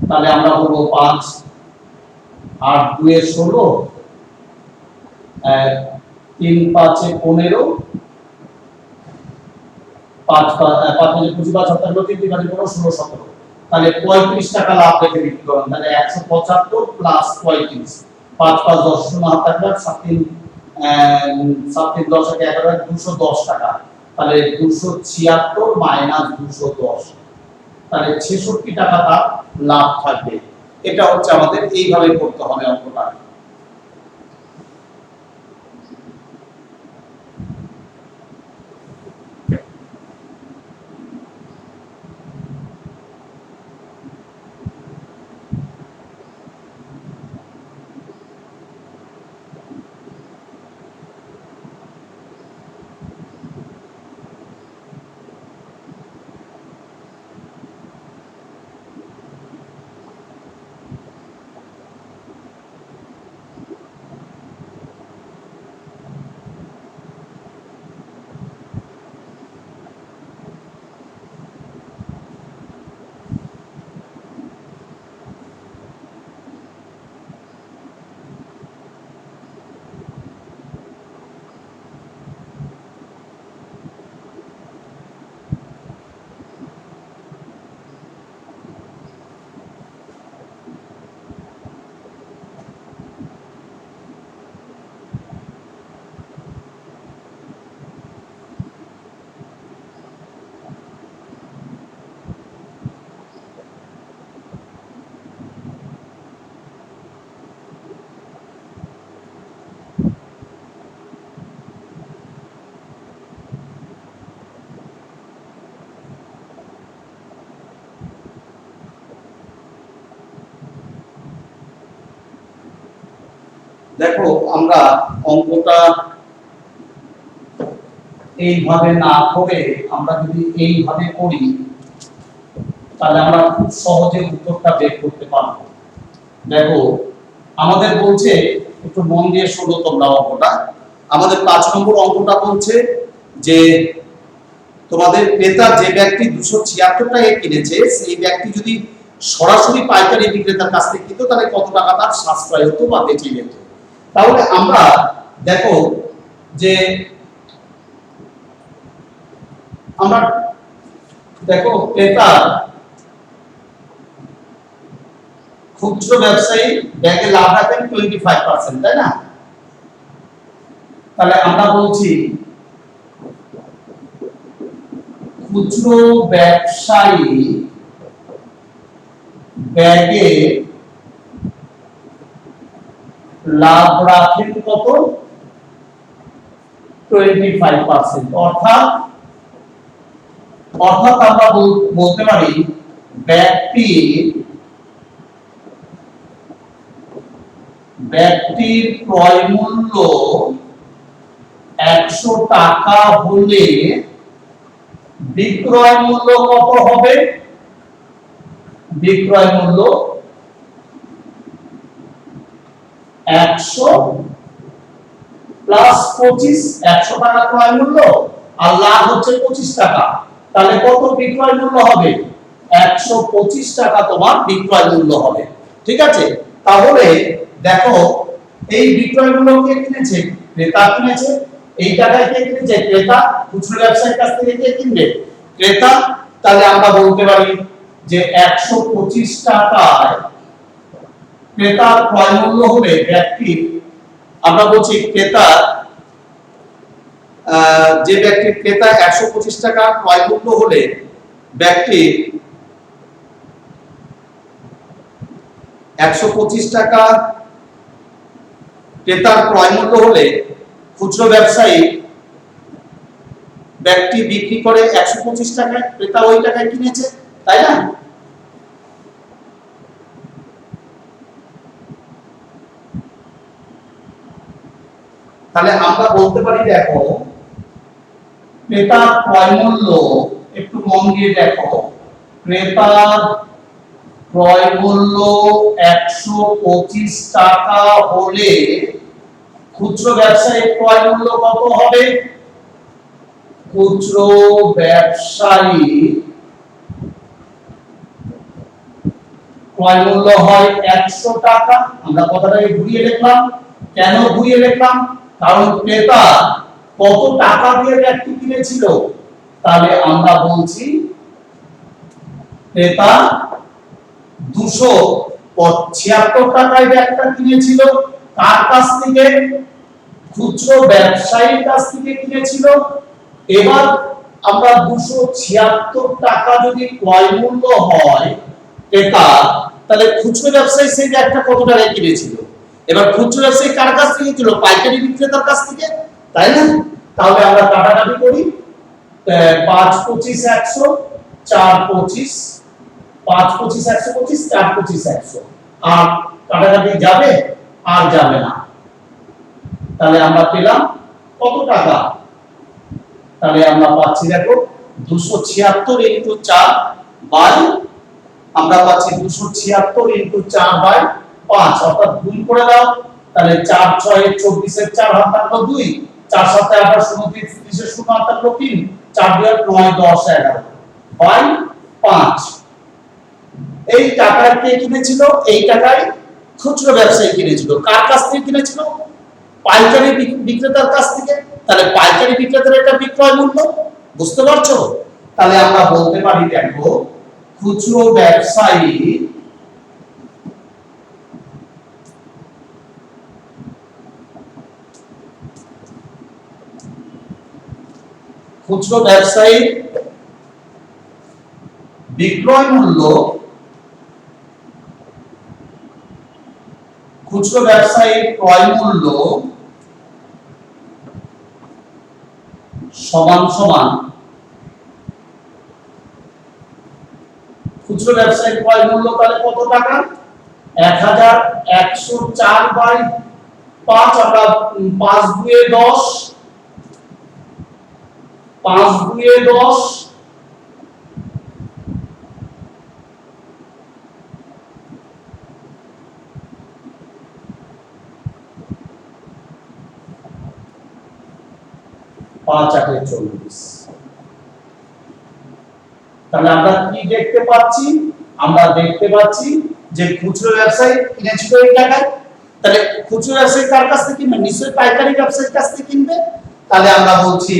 তাহলে আমরা বলবো 5 8 2 এ 16, 3 5 এ 15, 5 5 এ 25 5 17 3 3 5 16 17, তাহলে 35 টাকা লাভ রেখে বিক্রি করেন। তাহলে 175 প্লাস 35, 5 5 10 0 হাত টাকা, 7 3 10 11 210 টাকা, তাহলে 276 মাইনাস 210, তাহলে 66 টাকা তার লাভ থাকবে। এটা হচ্ছে আমাদের এইভাবে করতে হবে অঙ্কটা। দেখো আমরা অঙ্কটা এইভাবে না করে আমরা যদি এইভাবে করি, তাহলে আমরা খুব সহজে উত্তরটা বের করতে পারবো। দেখো আমাদের বলছে, একটু মন দিয়ে শোনো তোমরা অঙ্কটা, আমাদের 5 নম্বর অঙ্কটা বলছে যে তোমাদের ক্রেতা যে ব্যক্তি 276 টাকায় কিনেছে সেই ব্যক্তি যদি সরাসরি পাইকারি বিক্রেতার কাছ থেকে কিনতো, তাহলে কত টাকা তার সাশ্রয় হতো বা বেঁচে যেত। তাহলে আমরা দেখো যে আমরা দেখো ক্রেতা খুচরো ব্যবসায়ী ব্যাগে লাভ রাখেন 25%, তাই না। তাহলে আমরা বলছি খুচরো ব্যবসায়ী ব্যাগে লাভ রাখেন কত, 25%, অর্থাৎ আমরা বলতে পারি ব্যক্তির ক্রয় মূল্য 100 টাকা হলে বিক্রয় মূল্য কত হবে, বিক্রয় মূল্য 180 প্লাস 25, 100 টাকা ক্রয় মূল্য আর লাভ হচ্ছে 25 টাকা, তাহলে কত বিক্রয় মূল্য হবে? 125 টাকা তোমার বিক্রয় মূল্য হবে। ঠিক আছে, তাহলে দেখো এই বিক্রয় মূল্য কে কিনেছে? ক্রেতা কিনেছে। এই টাকায় কে কিনেছে? ক্রেতা। খুচরো ব্যবসায়ীর কাছ থেকে কে কিনবে? ক্রেতা। তাহলে আমরা বলতে পারি যে 125 টাকায় ক্রেতার ক্রয় মূল্য হবে ব্যক্তি, আমরা বলছি ক্রেতা, যে ব্যক্তির ক্রেতা 125 টাকা ক্রয় মূল্য হলে ব্যক্তি 125 টাকা ক্রেতার ক্রয় মূল্য হলে খুচরো ব্যবসায়ী ব্যক্তি বিক্রি করে 125 টাকায়, ক্রেতা ওই টাকায় কিনেছে, তাই না? তাহলে আমরা বলতে পারি দেখো ক্রেতার ক্রয় মূল্য, একটু মন দিয়ে দেখো, ক্রেতার ক্রয় মূল্য 125 টাকা হলে খুচরো ব্যবসায়ীর ক্রয় মূল্য কত হবে? খুচরো ব্যবসায়ী ক্রয় মূল্য হয় 100 টাকা। আমরা কথাটাকে ঘুরিয়ে লিখলাম। কেন ঘুরিয়ে লিখলাম? কারণ ক্রেতা কত টাকা দিয়ে ব্যক্তি কিনেছিল, তাহলে আমরা বলছি ক্রেতা 276 টাকায় ব্যাগটা কিনেছিল। কার কাছ থেকে? খুচরো ব্যবসায়ীর কাছ থেকে কিনেছিল। এবার আমরা 276 টাকা যদি ক্রয় মূল্য হয় ক্রেতা, তাহলে খুচরো ব্যবসায়ী সেই ব্যাগটা কত টাকায় কিনেছিল? এবার খুচরো ব্যবসায়ী কার কাছ থেকে কিনলো? পাইকারি বিক্রেতার কাছ থেকে, তাই না? তাহলে আমরা কাটাকাটি করি, 5 25 100, 4 25, 5 25 125, 4 25 100, আর কাটাকাটি যাবে? আর যাবে না। তাহলে আমরা পেলাম কত টাকা? তাহলে আমরা পাচ্ছি দেখো 276 ইনটু 4 বাই, আমরা পাচ্ছি 276 ইনটু 4 বাই 5, অর্থাৎ গুণ করে দাও। তাহলে 4 6 24 এর 4 হাত থাকলো 2, 4 7 18 29 30 এর 0 হাত থাকলো 3, 4 2 9 10 11 বাই 5। এই টাকায় কে কিনেছিল? এই টাকায় খুচরো ব্যবসায়ী কিনেছিল। কার কাছ থেকে কিনেছিল? পাইকারি বিক্রেতার কাছ থেকে। তাহলে পাইকারি বিক্রেতার এটা বিক্রয় মূল্য। বুঝতে পারছো? তাহলে আমরা বলতে পারি দেখো খুচরো ব্যবসায়ী বিক্রয় মূল্য, খুচরো ব্যবসায়ীর ক্রয় মূল্য সমান সমান খুচরো ব্যবসায়ীর ক্রয় মূল্য তাহলে কত টাকা? 1104 বাই 5, আমরা 5 2 10, 5 2 10, তাহলে আমরা কি দেখতে পাচ্ছি? আমরা দেখতে পাচ্ছি যে খুচরো ব্যবসায়ী কিনেছিল এই টাকায়। তাহলে খুচরো ব্যবসায়ী কার কাছ থেকে কিনবে? নিশ্চয়ই পাইকারি ব্যবসায়ীর কাছ থেকে কিনবে। তাহলে আমরা বলছি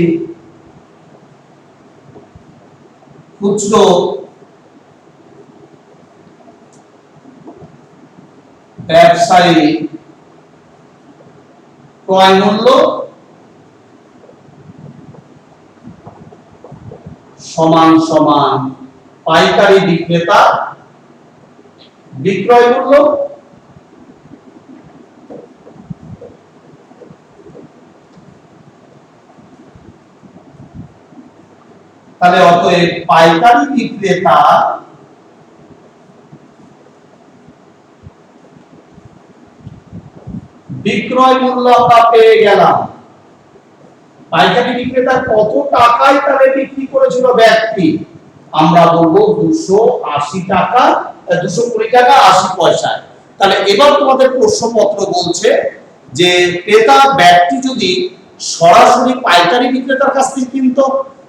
খুচরো ব্যবসায়ী ক্রয় মূল্য সমান সমান পাইকারি বিক্রেতা বিক্রয় মূল্য। তাহলে অতএব পাইকারি বিক্রেতা বিক্রয় মূল্য আমরা পেয়ে গেলাম। পাইকারি বিক্রেতা কত টাকায় তাহলে বিক্রি করেছিল ব্যক্তি? আমরা বলবো 280 টাকা, 220 টাকা 80 পয়সায়। তাহলে এবার তোমাদের প্রশ্নপত্র বলছে যে ক্রেতা ব্যাগটি যদি সরাসরি পাইকারি বিক্রেতার কাছ থেকে কিনতো,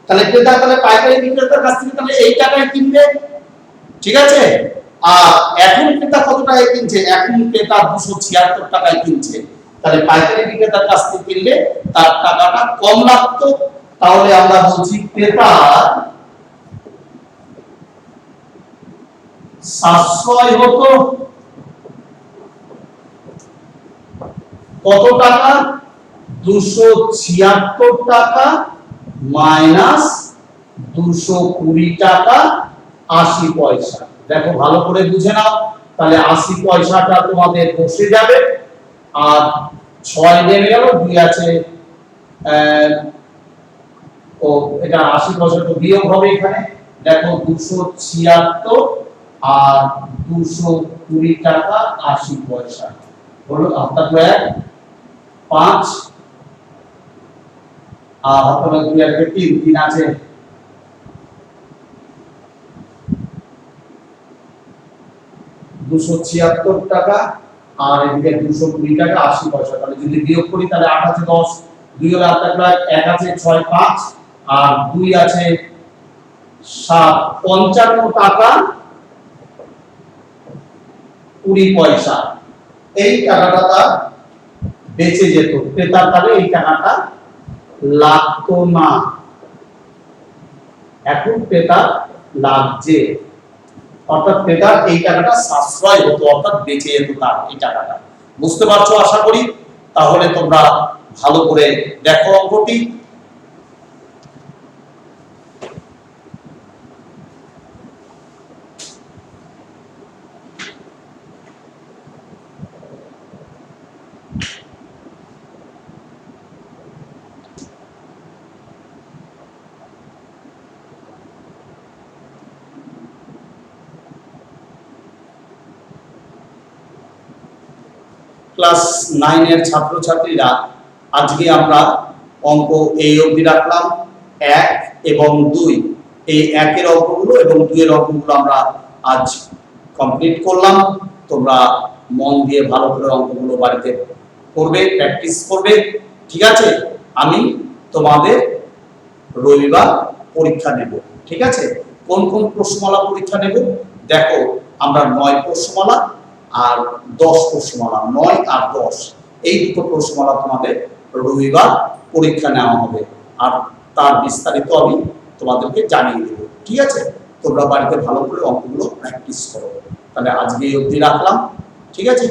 তাহলে ক্রেতা তাহলে পাইকারি বিক্রেতার কাছ থেকে তাহলে এই টাকায় কিনবে, ঠিক আছে। আর এখন ক্রেতা কত টাকায় কিনছে, এখন ক্রেতা 276 টাকায় কিনছে, তাহলে পাইকারি বিক্রেতার কাছ থেকে কিনলে তার টাকাটা কম লাগতো। তাহলে আমরা বলছি ক্রেতা সাশ্রয় হতো কত টাকা, 276 টাকা মাইনাস 220 টাকা 80 পয়সা। দেখো ভালো করে বুঝে নাও, তাহলে 80 পয়সাটা তোমাদের বসে যাবে, আর 6 নেমে গেল, 2 আছে, ও এটা 80 পয়সা তো বিয়োগ হবে এখানে। দেখো 276 আর 220 টাকা 80 পয়সা হলো আপনার 5, আর আপনার 2 আর 3 আছে, 276 টাকা আর এদিকে 220 টাকা 80 পয়সা। তাহলে যদি বিয়োগ করি তাহলে 8 আছে 10, 2 হলো আপনার 1 আছে 6 5 আর 2 আছে 7, 55 টাকা 20 পয়সা। এই টাকাটা তার বেঁচে যেত, ক্রেতার তাহলে এই টাকাটা লাগতো না, এখন ক্রেতার লাগছে, অর্থাৎ ক্রেতার এই টাকাটা সাশ্রয় হতো, অর্থাৎ বেঁচে যেত তার এই টাকাটা। বুঝতে পারছো আশা করি। তাহলে তোমরা ভালো করে দেখো অঙ্কটি। ক্লাস 9 এর ছাত্রছাত্রীরা, আজকে আমরা অঙ্ক এই অবধি রাখলাম, 1 এবং 2, এই 1 এর অঙ্কগুলো এবং 2 এর অঙ্কগুলো আমরা আজ কমপ্লিট করলাম। তোমরা মন দিয়ে ভালো করে অঙ্কগুলো বাড়িতে করবে, প্র্যাকটিস করবে, ঠিক আছে। আমি তোমাদের রবিবার পরীক্ষা নেব, ঠিক আছে। কোন কোন প্রশ্নমালা পরীক্ষা নেব দেখো, আমরা 9 প্রশ্নমালা আর 10 প্রশ্নমালা, 9 আর 10, এই দুটো প্রশ্নমালা তোমাদের রবিবার পরীক্ষা নেওয়া হবে, আর তার বিস্তারিত আমি তোমাদেরকে জানিয়ে দেব, ঠিক আছে। তোমরা বাড়িতে ভালো করে অঙ্কগুলো প্র্যাকটিস করো। তাহলে আজকে এই অবধি রাখলাম, ঠিক আছে।